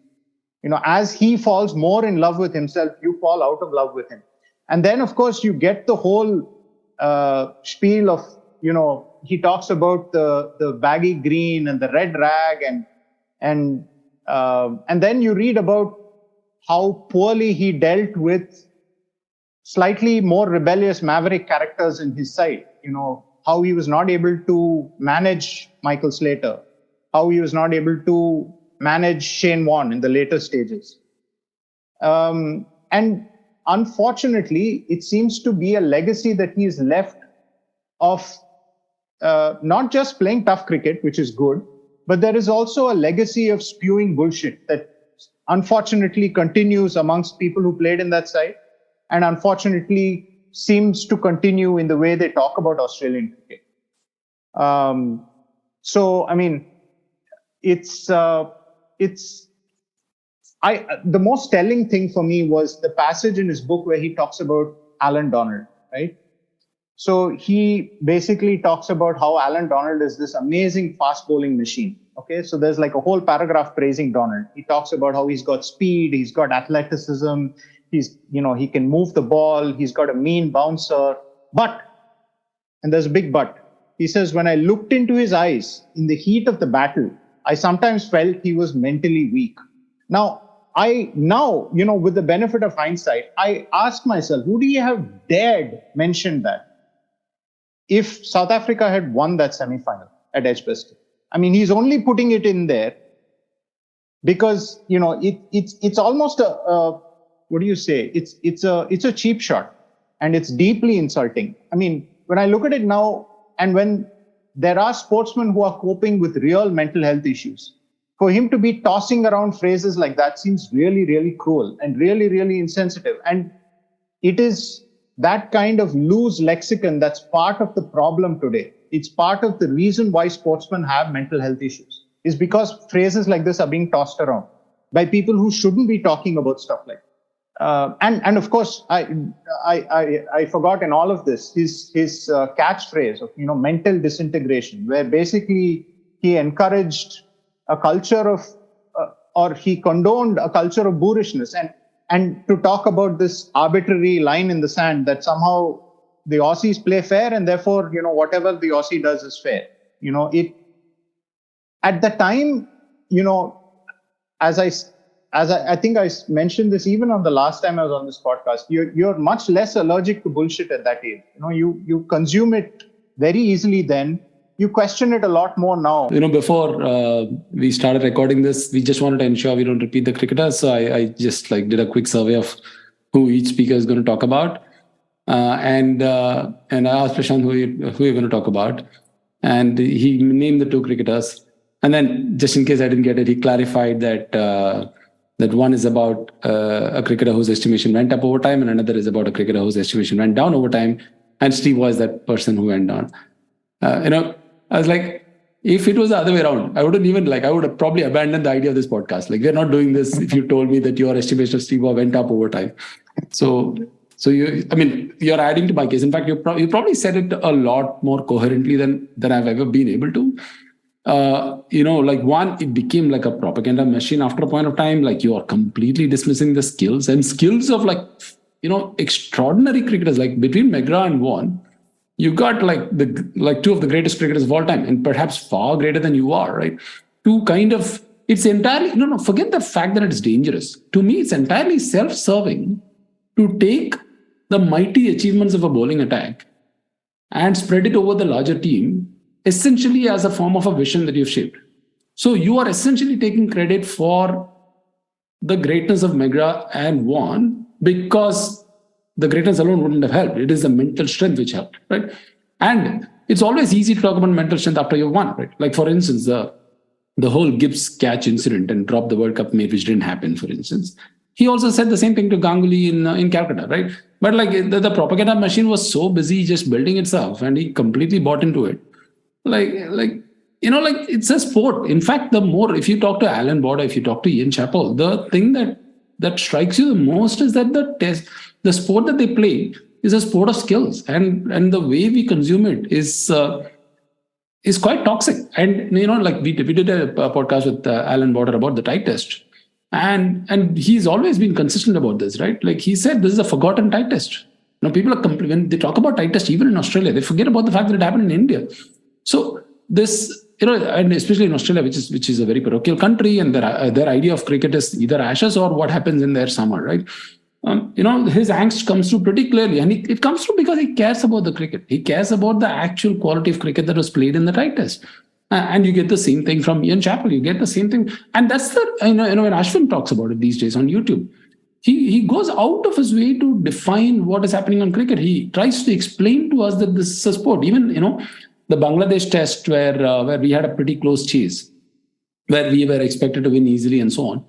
As he falls more in love with himself, you fall out of love with him. And then, of course, you get the whole spiel of, he talks about the baggy green and the red rag, and then you read about how poorly he dealt with slightly more rebellious maverick characters in his side. How he was not able to manage Michael Slater, how he was not able to manage Shane Warne in the later stages. And unfortunately, it seems to be a legacy that he's left of not just playing tough cricket, which is good, but there is also a legacy of spewing bullshit that unfortunately continues amongst people who played in that side, and unfortunately seems to continue in the way they talk about Australian cricket. So, I mean, the most telling thing for me was the passage in his book where he talks about Alan Donald, right? So he basically talks about how Alan Donald is this amazing fast bowling machine. Okay, so there's like a whole paragraph praising Donald. He talks about how he's got speed, he's got athleticism, he can move the ball, he's got a mean bouncer. But, and there's a big but, he says, when I looked into his eyes in the heat of the battle, I sometimes felt he was mentally weak. Now, with the benefit of hindsight, I ask myself, would he have dared mention that if South Africa had won that semi-final at Edgbaston? I mean, he's only putting it in there because, it's almost what do you say? It's a cheap shot, and it's deeply insulting. I mean, when I look at it now, and when there are sportsmen who are coping with real mental health issues, for him to be tossing around phrases like that seems really, really cruel and really, really insensitive. And it is that kind of loose lexicon that's part of the problem today. It's part of the reason why sportsmen have mental health issues, is because phrases like this are being tossed around by people who shouldn't be talking about stuff like that. And of course, I forgot in all of this his catchphrase of mental disintegration, where basically he encouraged a culture of or he condoned a culture of boorishness, and to talk about this arbitrary line in the sand that somehow the Aussies play fair and therefore whatever the Aussie does is fair. It at the time, as I think I mentioned this even on the last time I was on this podcast, you're much less allergic to bullshit at that age. You consume it very easily then, you question it a lot more now. Before we started recording this, we just wanted to ensure we don't repeat the cricketers. So I just did a quick survey of who each speaker is going to talk about. And I asked Prashant who you're going to talk about. And he named the two cricketers. And then, just in case I didn't get it, he clarified that one is about a cricketer whose estimation went up over time, and another is about a cricketer whose estimation went down over time. And Steve was that person who went down. I was like, if it was the other way around, I would have probably abandoned the idea of this podcast. We're not doing this if you told me that your estimation of Steve Waugh went up over time. So you're adding to my case. In fact, you probably said it a lot more coherently than I've ever been able to. One, it became like a propaganda machine after a point of time. You are completely dismissing the skills of extraordinary cricketers. Between McGrath and Vaughan, you got two of the greatest cricketers of all time, and perhaps far greater than you are, right? It's entirely, forget the fact that it's dangerous. To me, it's entirely self-serving to take the mighty achievements of a bowling attack and spread it over the larger team, essentially as a form of a vision that you've shaped. So you are essentially taking credit for the greatness of McGrath and Vaughan because the greatness alone wouldn't have helped. It is the mental strength which helped, right? And it's always easy to talk about mental strength after you've won, right? For instance, the whole Gibbs catch incident and drop the World Cup mate, which didn't happen, for instance. He also said the same thing to Ganguly in Calcutta, right? But the propaganda machine was so busy just building itself, and he completely bought into it. It's a sport. In fact, if you talk to Alan Border, if you talk to Ian Chappell, the thing that strikes you the most is that the sport that they play is a sport of skills, and the way we consume it is quite toxic. And we did a podcast with Alan Border about the tie test. And he's always been consistent about this, right? He said, this is a forgotten tie test. People when they talk about tie test, even in Australia, they forget about the fact that it happened in India. So this, and especially in Australia, which is a very parochial country, and their idea of cricket is either Ashes or what happens in their summer, right? His angst comes through pretty clearly, and it comes through because he cares about the cricket. He cares about the actual quality of cricket that was played in the tie test. And you get the same thing from Ian Chappell. You get the same thing. And that's when Ashwin talks about it these days on YouTube, he goes out of his way to define what is happening on cricket. He tries to explain to us that this is a sport. Even, the Bangladesh test where we had a pretty close chase, where we were expected to win easily and so on.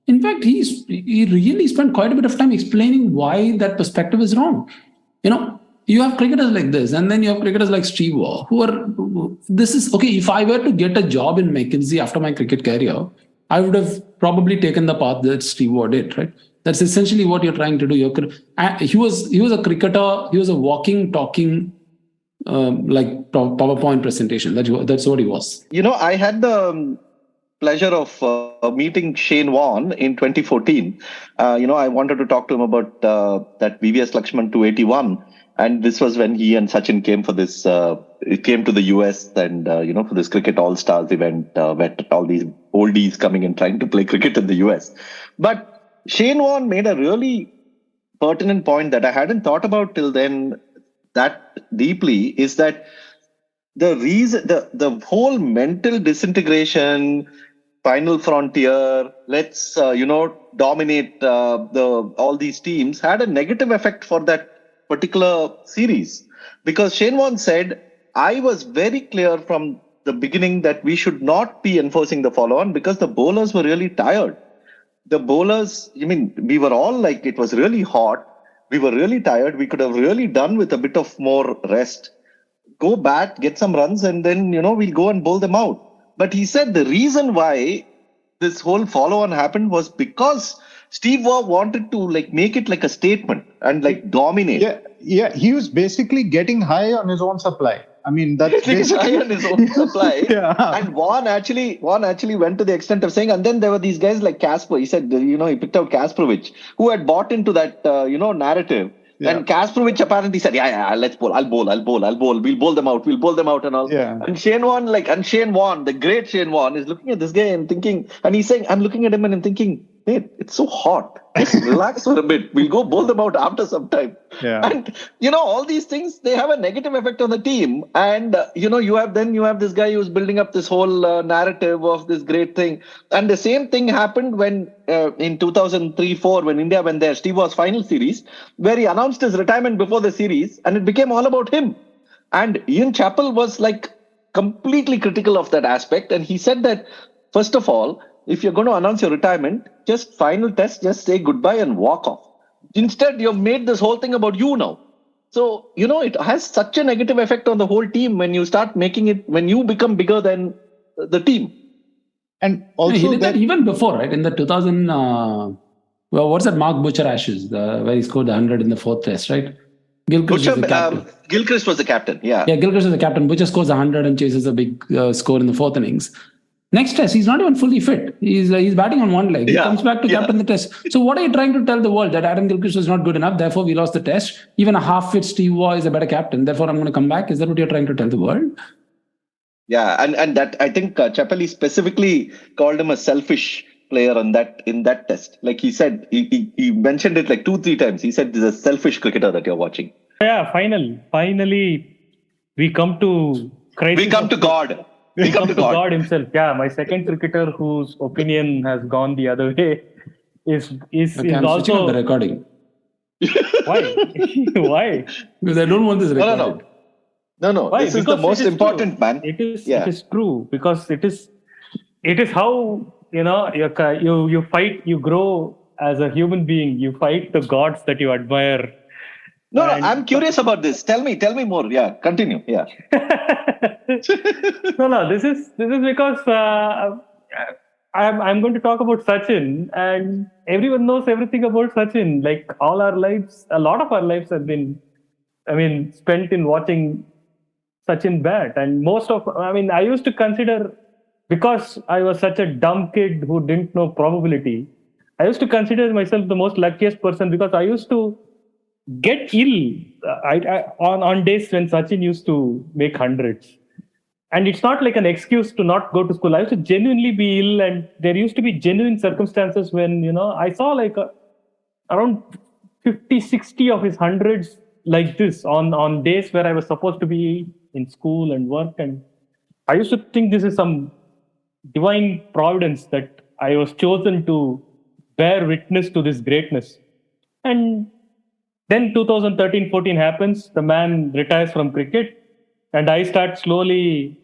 In fact, he really spent quite a bit of time explaining why that perspective is wrong. You have cricketers like this, and then you have cricketers like Steve Waugh, if I were to get a job in McKinsey after my cricket career, I would have probably taken the path that Steve Waugh did, right? That's essentially what you're trying to do. He was a cricketer. He was a walking, talking, PowerPoint presentation. That's what he was. I had the pleasure of meeting Shane Warne in 2014. I wanted to talk to him about that VVS Lakshman 281. And this was when he and Sachin came for this, came to the US and, for this Cricket All-Stars event, where all these oldies coming and trying to play cricket in the US. But Shane Warne made a really pertinent point that I hadn't thought about till then that deeply, is that the reason, the whole mental disintegration, final frontier, let's, dominate all these teams had a negative effect for that particular series, because Shane Warne said, I was very clear from the beginning that we should not be enforcing the follow-on because the bowlers were really tired. The bowlers, we were all it was really hot. We were really tired. We could have really done with a bit of more rest. Go bat, get some runs, and then, we'll go and bowl them out. But he said the reason why this whole follow-on happened was because Steve Waugh wanted to make it like a statement and dominate. Yeah. He was basically getting high on his own supply. That's basically high on his own supply. Yeah. And Warne actually went to the extent of saying, and then there were these guys like Kasper. He said, he picked out Kasperovich, who had bought into that, narrative. Yeah. And Kasperovich apparently said, let's bowl. I'll bowl. We'll bowl them out and all. Yeah. And Shane Warne, the great Shane Warne is looking at this guy and thinking, and he's saying, I'm looking at him and I'm thinking, "Hey, it's so hot. Just relax for a bit. We'll go bowl them out after some time." Yeah. And all these things, they have a negative effect on the team. And you have this guy who's building up this whole narrative of this great thing. And the same thing happened when in 2003-04 when India went there, Steve Waugh's final series, where he announced his retirement before the series, and it became all about him. And Ian Chappell was like completely critical of that aspect, and he said that first of all, if you're going to announce your retirement, just final test, just say goodbye and walk off. Instead, you've made this whole thing about you now. So, it has such a negative effect on the whole team when you start making it, when you become bigger than the team. And also he did that even before, right? In the 2000, what's that Mark Butcher Ashes, where he scored the 100 in the fourth test, right? Gilchrist was the captain. Gilchrist was the captain, yeah. Yeah, Gilchrist was the captain. Butcher scores 100 and chases a big score in the fourth innings. Next test, he's not even fully fit. He's batting on one leg. He comes back to captain the test. So what are you trying to tell the world? That Adam Gilchrist was not good enough, therefore we lost the test. Even a half-fit Steve Waugh is a better captain, therefore I'm going to come back. Is that what you're trying to tell the world? Yeah, and that I think Chappell specifically called him a selfish player in that test. Like he said, he mentioned it like 2-3 times. He said, "This is a selfish cricketer that you're watching." Yeah, finally, we come to crisis. We come to God. We come to God himself. Yeah, my second cricketer whose opinion has gone the other way is I'm also switching on the recording. Why? Why? Because I don't want this recorded. No. Why? This is because the most important, true. man. It is true because it is how you fight, you grow as a human being. You fight the gods that you admire. No, I'm curious about this. Tell me more. Yeah, continue. Yeah. No. This is because I'm going to talk about Sachin, and everyone knows everything about Sachin. Like all our lives, a lot of our lives have been, spent in watching Sachin bat, and I used to consider, because I was such a dumb kid who didn't know probability, I used to consider myself the most luckiest person because I used to get ill on days when Sachin used to make hundreds. And it's not like an excuse to not go to school. I used to genuinely be ill, and there used to be genuine circumstances when, I saw like around 50, 60 of his hundreds like this on days where I was supposed to be in school and work. And I used to think this is some divine providence that I was chosen to bear witness to this greatness. And then 2013-14 happens, the man retires from cricket, and I start slowly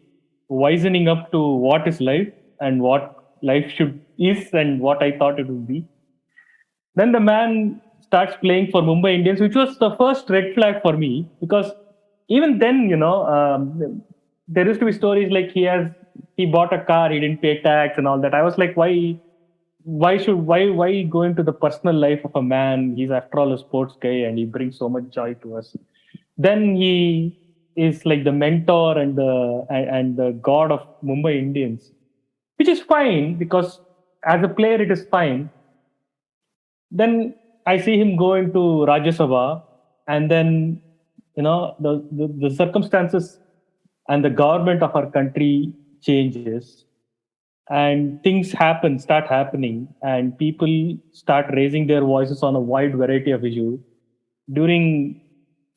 wisening up to what is life and what life is and what I thought it would be. Then the man starts playing for Mumbai Indians, which was the first red flag for me, because even then, there used to be stories like he bought a car, he didn't pay tax and all that. I was like, why go into the personal life of a man? He's after all a sports guy and he brings so much joy to us. Then he is like the mentor and the god of Mumbai Indians, which is fine because as a player it is fine. Then I see him go into Rajya Sabha, and then the circumstances and the government of our country changes. And things start happening, and people start raising their voices on a wide variety of issues. During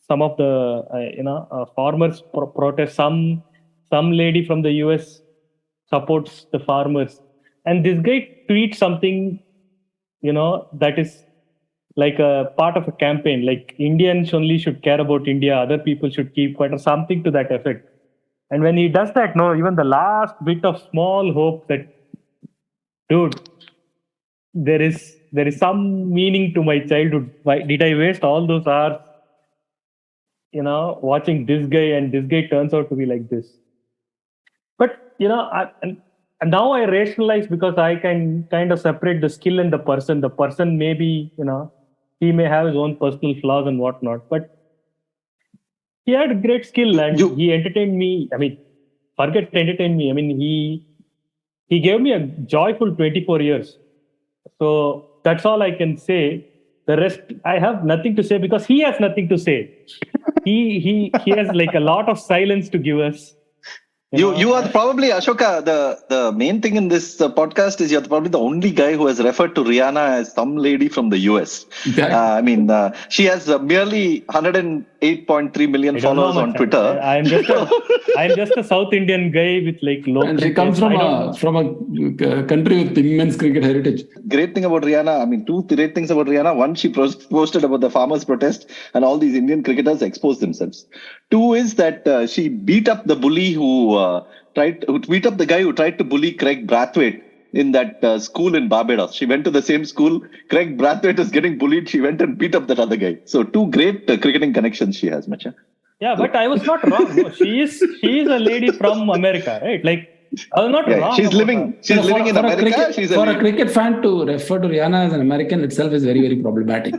some of the farmers protests, some lady from the US supports the farmers, and this guy tweets something, that is like a part of a campaign, like Indians only should care about India, other people should keep quiet, or something to that effect. And when he does that, even the last bit of small hope that, dude, there is some meaning to my childhood. Why did I waste all those hours, watching this guy, and this guy turns out to be like this? But, and now I rationalize because I can kind of separate the skill and the person. The person may be, he may have his own personal flaws and whatnot, but he had great skill and he entertained me. Forget entertained me. He gave me a joyful 24 years. So that's all I can say. The rest, I have nothing to say because he has nothing to say. He has like a lot of silence to give us. You are probably, Ashoka, the main thing in this podcast is you're probably the only guy who has referred to Rihanna as some lady from the US. She has merely 108.3 million followers on Twitter. I'm just a South Indian guy with like low. And she comes from a country with immense cricket heritage. Great thing about Rihanna, two great things about Rihanna. One, she posted about the farmers' protest and all these Indian cricketers exposed themselves. Two is that she beat up the bully who beat up the guy who tried to bully Craig Brathwaite in that school in Barbados. She went to the same school. Craig Brathwaite is getting bullied. She went and beat up that other guy. So two great cricketing connections she has, Macha. Yeah, but I was not wrong. No, she is a lady from America, right? Like I was not wrong. She's living in America. For a cricket fan to refer to Rihanna as an American itself is very, very problematic.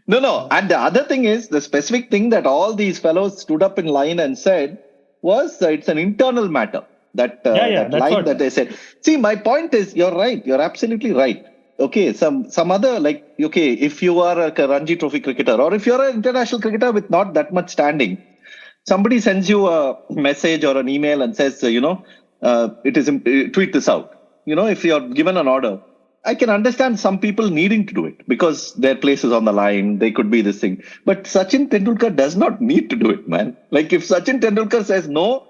No. And the other thing is, the specific thing that all these fellows stood up in line and said was it's an internal matter. That line that they said. See, my point is, you're right. You're absolutely right. Okay, some other, if you are a Ranji Trophy cricketer or if you're an international cricketer with not that much standing, somebody sends you a message or an email and says, tweet this out. If you're given an order, I can understand some people needing to do it because their place is on the line. They could be this thing. But Sachin Tendulkar does not need to do it, man. Like if Sachin Tendulkar says no,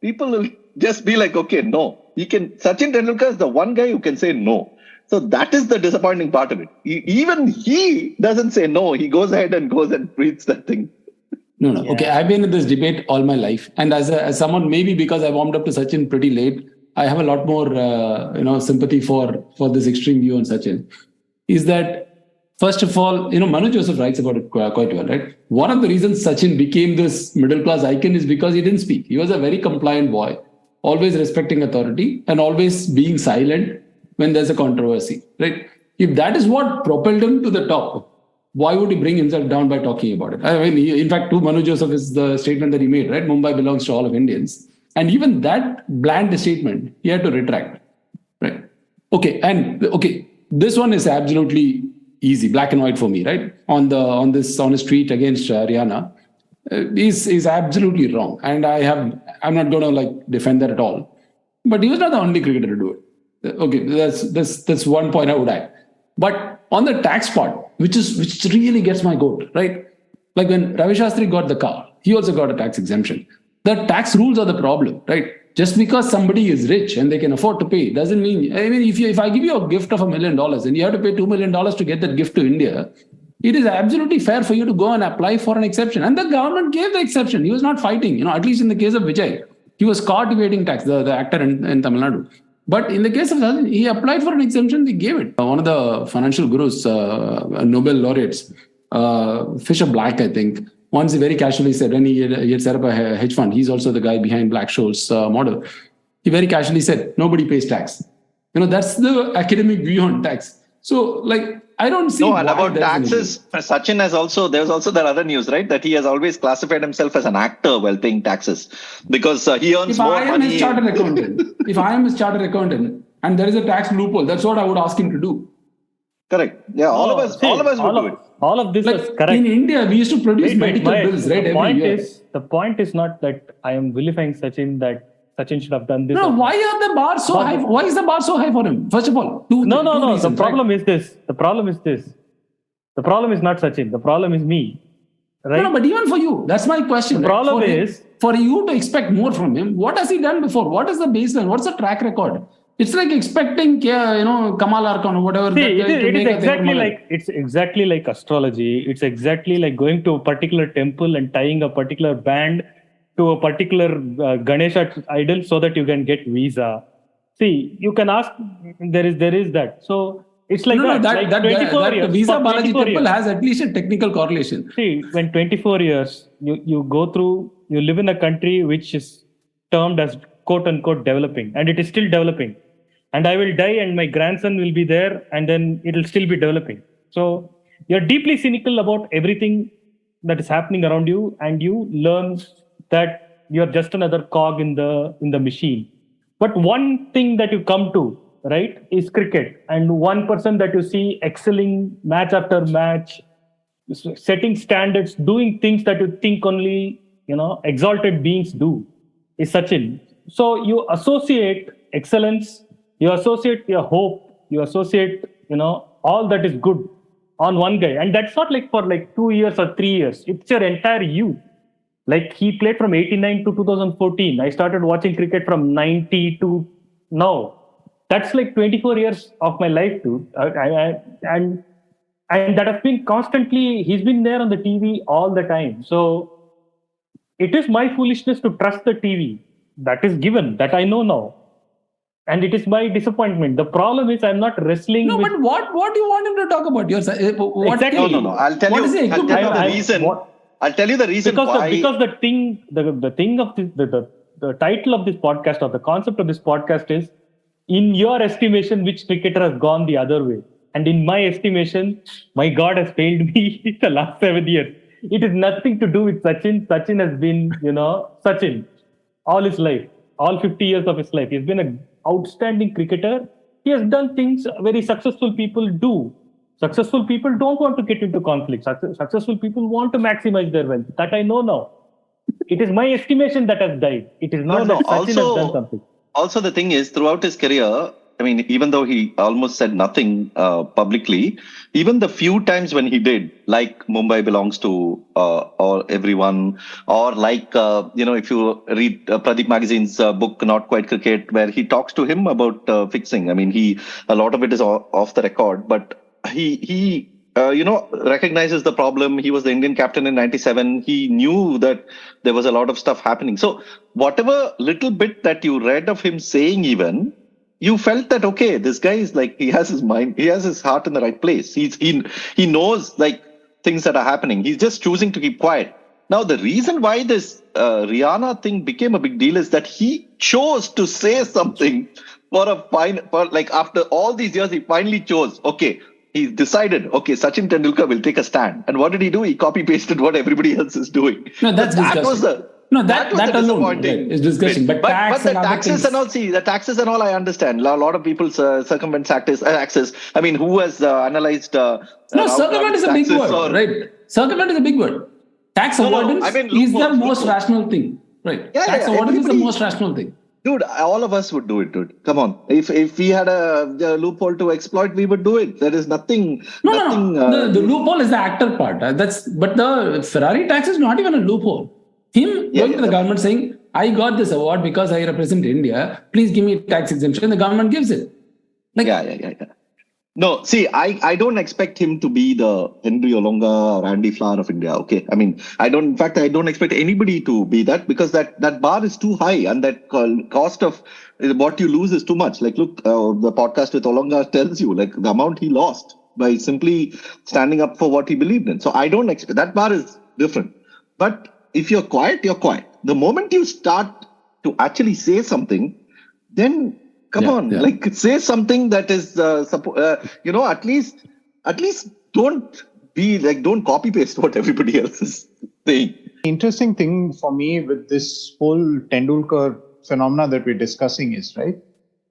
people will just be like, okay, no. Sachin Tendulkar is the one guy who can say no. So that is the disappointing part of it. Even he doesn't say no. He goes ahead and tweets that thing. No. Yeah. Okay, I've been in this debate all my life. And as someone, maybe because I warmed up to Sachin pretty late, I have a lot more, sympathy for this extreme view on Sachin. Is that, first of all, Manu Joseph writes about it quite well, right? One of the reasons Sachin became this middle-class icon is because he didn't speak. He was a very compliant boy, always respecting authority and always being silent when there's a controversy, right? If that is what propelled him to the top, why would he bring himself down by talking about it? In fact, to Manu Joseph is the statement that he made, right? Mumbai belongs to all of Indians. And even that bland statement, he had to retract, right? Okay, this one is absolutely easy, black and white for me, right? On his tweet against Rihanna, is absolutely wrong, and I'm not going to defend that at all. But he was not the only cricketer to do it. Okay, that's one point I would add. But on the tax part, which really gets my goat, right? Like when Ravi Shastri got the car, he also got a tax exemption. The tax rules are the problem, right? Just because somebody is rich and they can afford to pay doesn't mean, if I give you a gift of $1 million and you have to pay $2 million to get that gift to India, it is absolutely fair for you to go and apply for an exception. And the government gave the exception. He was not fighting, at least in the case of Vijay. He was caught evading tax, the actor in Tamil Nadu. But in the case of Sachin, he applied for an exemption, they gave it. One of the financial gurus, Nobel laureates, Fisher Black, I think, once he very casually said, when he had set up a hedge fund, he's also the guy behind Black-Scholes model. He very casually said, nobody pays tax. That's the academic view on tax. So, I don't see. No, and about taxes, Sachin there's also that other news, right? That he has always classified himself as an actor while paying taxes because he earns more money. If I am his chartered accountant and there is a tax loophole, that's what I would ask him to do. Correct. Yeah, all of us would do it. All of this is correct. In India, we used to produce medical bills, right? The point is not that I am vilifying Sachin, that Sachin should have done this. No, why are the bars so high? Why is the bar so high for him? First of all, no. Reasons, the problem is this. The problem is not Sachin. The problem is me. Right? No, but even for you, that's my question. The problem is for you to expect more from him. What has he done before? What is the baseline? What's the track record? It's like expecting, Kamal Arkan or whatever. It's exactly like astrology. It's exactly like going to a particular temple and tying a particular band to a particular Ganesha idol so that you can get visa. See, you can ask. There is that. So it's like that visa Balaji temple has at least a technical correlation. See, when 24 years you go through, you live in a country which is termed as quote unquote developing, and it is still developing. And I will die and my grandson will be there and then it will still be developing. So you're deeply cynical about everything that is happening around you, and you learn that you're just another cog in the machine. But one thing that you come to, right, is cricket. And one person that you see excelling match after match, setting standards, doing things that you think only, exalted beings do, is Sachin. so you associate excellence, you associate your hope, you associate, all that is good on one guy. And that's not like for like 2 years or 3 years. It's your entire youth. Like he played from 89 to 2014. I started watching cricket from 90 to now. That's like 24 years of my life, dude. And that has been constantly, he's been there on the TV all the time. So it is my foolishness to trust the TV. That is given, that I know now. And it is my disappointment. The problem is I'm not wrestling No, with... but what do you want him to talk about? Exactly. No. I'll tell you the reason. I'll tell you the reason why. Because the thing of this, the title of this podcast or the concept of this podcast is, in your estimation, which cricketer has gone the other way? And in my estimation, my God has failed me the last 7 years. It is nothing to do with Sachin. Sachin has been, Sachin all his life, all 50 years of his life. He's been an outstanding cricketer. He has done things very successful people do. Successful people don't want to get into conflict. Successful people want to maximize their wealth. That I know now. It is my estimation that has died. It is not that Sachin has done something. Also, the thing is, throughout his career, I mean, even though he almost said nothing publicly, even the few times when he did, like Mumbai belongs to or everyone, or like, if you read Pradeep Magazine's book, Not Quite Cricket, where he talks to him about fixing. I mean, a lot of it is off the record, but he recognizes the problem. He was the Indian captain in 97. He knew that there was a lot of stuff happening. So whatever little bit that you read of him saying even, you felt that, okay, this guy is like, he has his mind, he has his heart in the right place. He knows like things that are happening. He's just choosing to keep quiet. Now, the reason why this Rihanna thing became a big deal is that he chose to say something after all these years, he finally chose, okay, he decided, okay, Sachin Tendulkar will take a stand. And what did he do? He copy-pasted what everybody else is doing. No, that's disgusting. That alone is disgusting. But the taxes and all, the taxes and all, I understand. A lot of people circumvent taxes. I mean, who has analyzed... circumvent is a big word, right? Circumvent is a big word. Tax avoidance is the most rational thing, right? Tax avoidance is the most rational thing. Dude, all of us would do it, dude. Come on. If we had a loophole to exploit, we would do it. There is nothing... No. The loophole is the actor part. But the Ferrari tax is not even a loophole. Him going to the government saying, I got this award because I represent India. Please give me tax exemption. The government gives it. Yeah. No, see, I don't expect him to be the Henry Olonga or Andy Flower of India. Okay. I mean, I don't expect anybody to be that, because that bar is too high, and that cost of what you lose is too much. Like, look, the podcast with Olonga tells you, like, the amount he lost by simply standing up for what he believed in. So I don't expect, that bar is different. But if you're quiet, you're quiet. The moment you start to actually say something, then like say something that is, at least don't copy paste what everybody else is saying. Interesting thing for me with this whole Tendulkar phenomena that we're discussing is, right,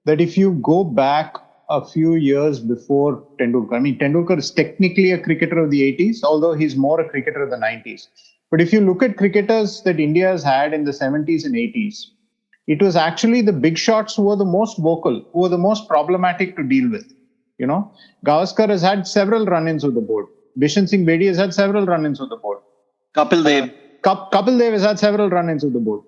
that if you go back a few years before Tendulkar, I mean, Tendulkar is technically a cricketer of the 80s, although he's more a cricketer of the 90s. But if you look at cricketers that India has had in the 70s and 80s, it was actually the big shots who were the most vocal, who were the most problematic to deal with. Gavaskar has had several run-ins with the board. Bishan Singh Bedi has had several run-ins with the board. Kapil Dev. Kapil Dev has had several run-ins with the board.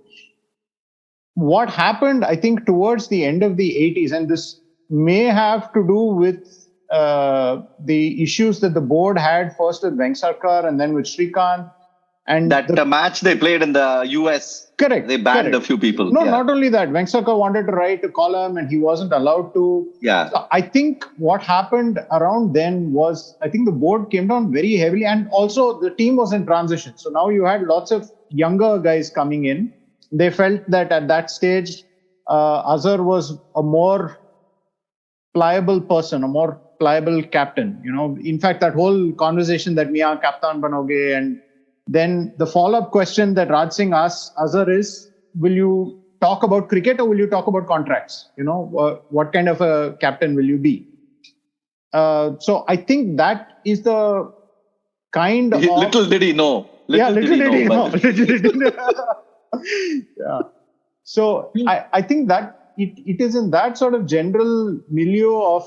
What happened, I think, towards the end of the 80s, and this may have to do with the issues that the board had first with Venkateswarlu and then with Srikanth. And the match they played in the US, correct, they banned a few people. No, not only that. Venkateswarlu wanted to write a column and he wasn't allowed to. Yeah. So I think what happened around then was, I think the board came down very heavily, and also the team was in transition. So now you had lots of younger guys coming in. They felt that at that stage, Azhar was a more pliable person, a more pliable captain. In fact, that whole conversation that Mia Captain Banoge, and then the follow-up question that Raj Singh asks Azhar is, will you talk about cricket or will you talk about contracts? What kind of a captain will you be? So I think that is the kind of... Little did he know. Little did he know. Yeah. So I think that it is in that sort of general milieu of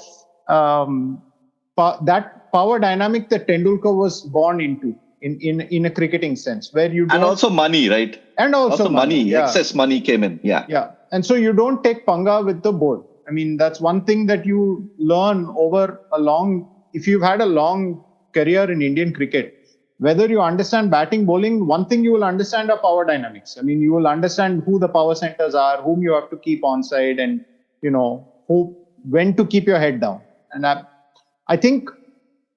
that power dynamic that Tendulkar was born into in a cricketing sense, where you don't, and also money, right? And also money, yeah. Excess money came in. Yeah. And so you don't take panga with the board. I mean, that's one thing that you learn over if you've had a long career in Indian cricket, whether you understand batting, bowling, one thing you will understand are power dynamics. I mean, you will understand who the power centers are, whom you have to keep on side, and, when to keep your head down. And I think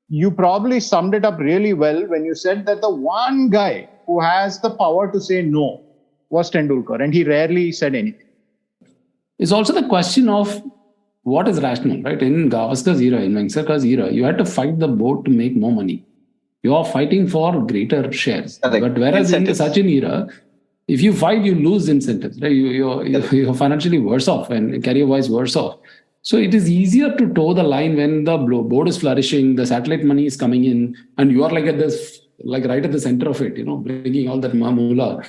you probably summed it up really well when you said that the one guy who has the power to say no was Tendulkar, and he rarely said anything. It's also the question of what is rational, right? In Gavaskar's era, in Vengsarkar's era, you had to fight the board to make more money. You are fighting for greater shares. Correct. But whereas incentives. In Sachin era, if you fight, you lose incentives. Right? You're financially worse off and career-wise worse off. So it is easier to toe the line when the board is flourishing, the satellite money is coming in, and you are right at the center of it, bringing all that moolah.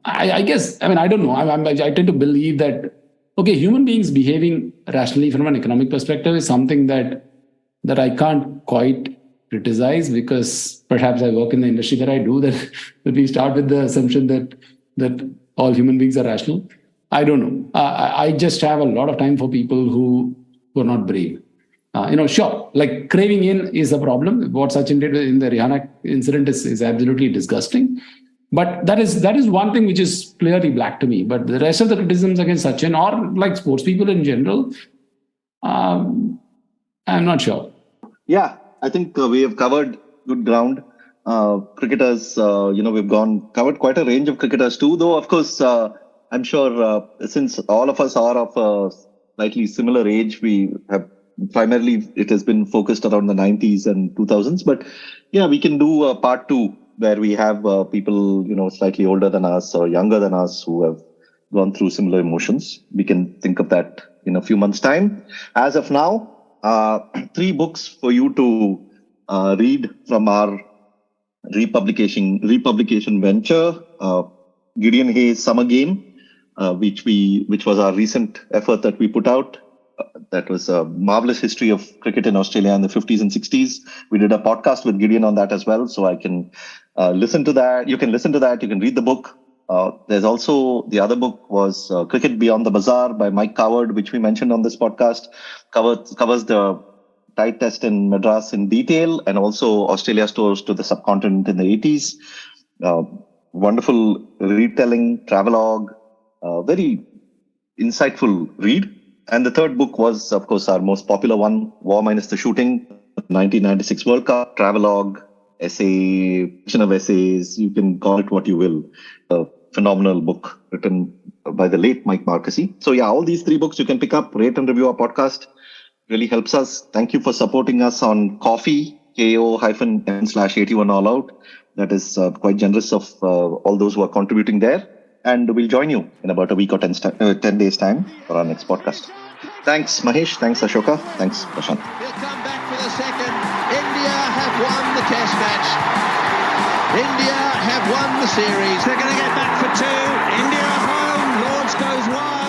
I guess, I don't know. I tend to believe that, okay, human beings behaving rationally from an economic perspective is something that I can't quite criticize, because perhaps I work in the industry that I do, that we start with the assumption that all human beings are rational. I don't know. I just have a lot of time for people who are not brave. Sure, like craving in is a problem. What Sachin did in the Rihanna incident is absolutely disgusting. But that is one thing which is clearly black to me. But the rest of the criticisms against Sachin, or like sports people in general, I'm not sure. Yeah, I think we have covered good ground. Cricketers, we've covered quite a range of cricketers too. Though, of course, I'm sure since all of us are of a slightly similar age, we have primarily, it has been focused around the 90s and 2000s. But yeah, we can do a part 2 where we have people, slightly older than us or younger than us who have gone through similar emotions. We can think of that in a few months' time. As of now, 3 books for you to read from our republication venture. Gideon Hayes' Summer Game, which was our recent effort that we put out. That was a marvelous history of cricket in Australia in the 50s and 60s. We did a podcast with Gideon on that as well. So I can listen to that. You can listen to that. You can read the book. There's also, the other book was Cricket Beyond the Bazaar by Mike Coward, which we mentioned on this podcast. Covers the tide test in Madras in detail, and also Australia's tours to the subcontinent in the 80s. Wonderful retelling, travelogue, very insightful read. And the third book was, of course, our most popular one, War Minus the Shooting, 1996 World Cup, travelogue, essay, collection of essays, you can call it what you will. A phenomenal book written by the late Mike Marquesi. So yeah, all these 3 books you can pick up, rate and review our podcast. Really helps us. Thank you for supporting us on Coffee, ko-m/81 all out. That is quite generous of all those who are contributing there. And we'll join you in about a week or 10 days' time for our next podcast. Thanks, Mahesh. Thanks, Ashoka. Thanks, Prashant. He'll come back for the second. India have won the test match. India have won the series. They're going to get back for 2. India home. Lords goes wide.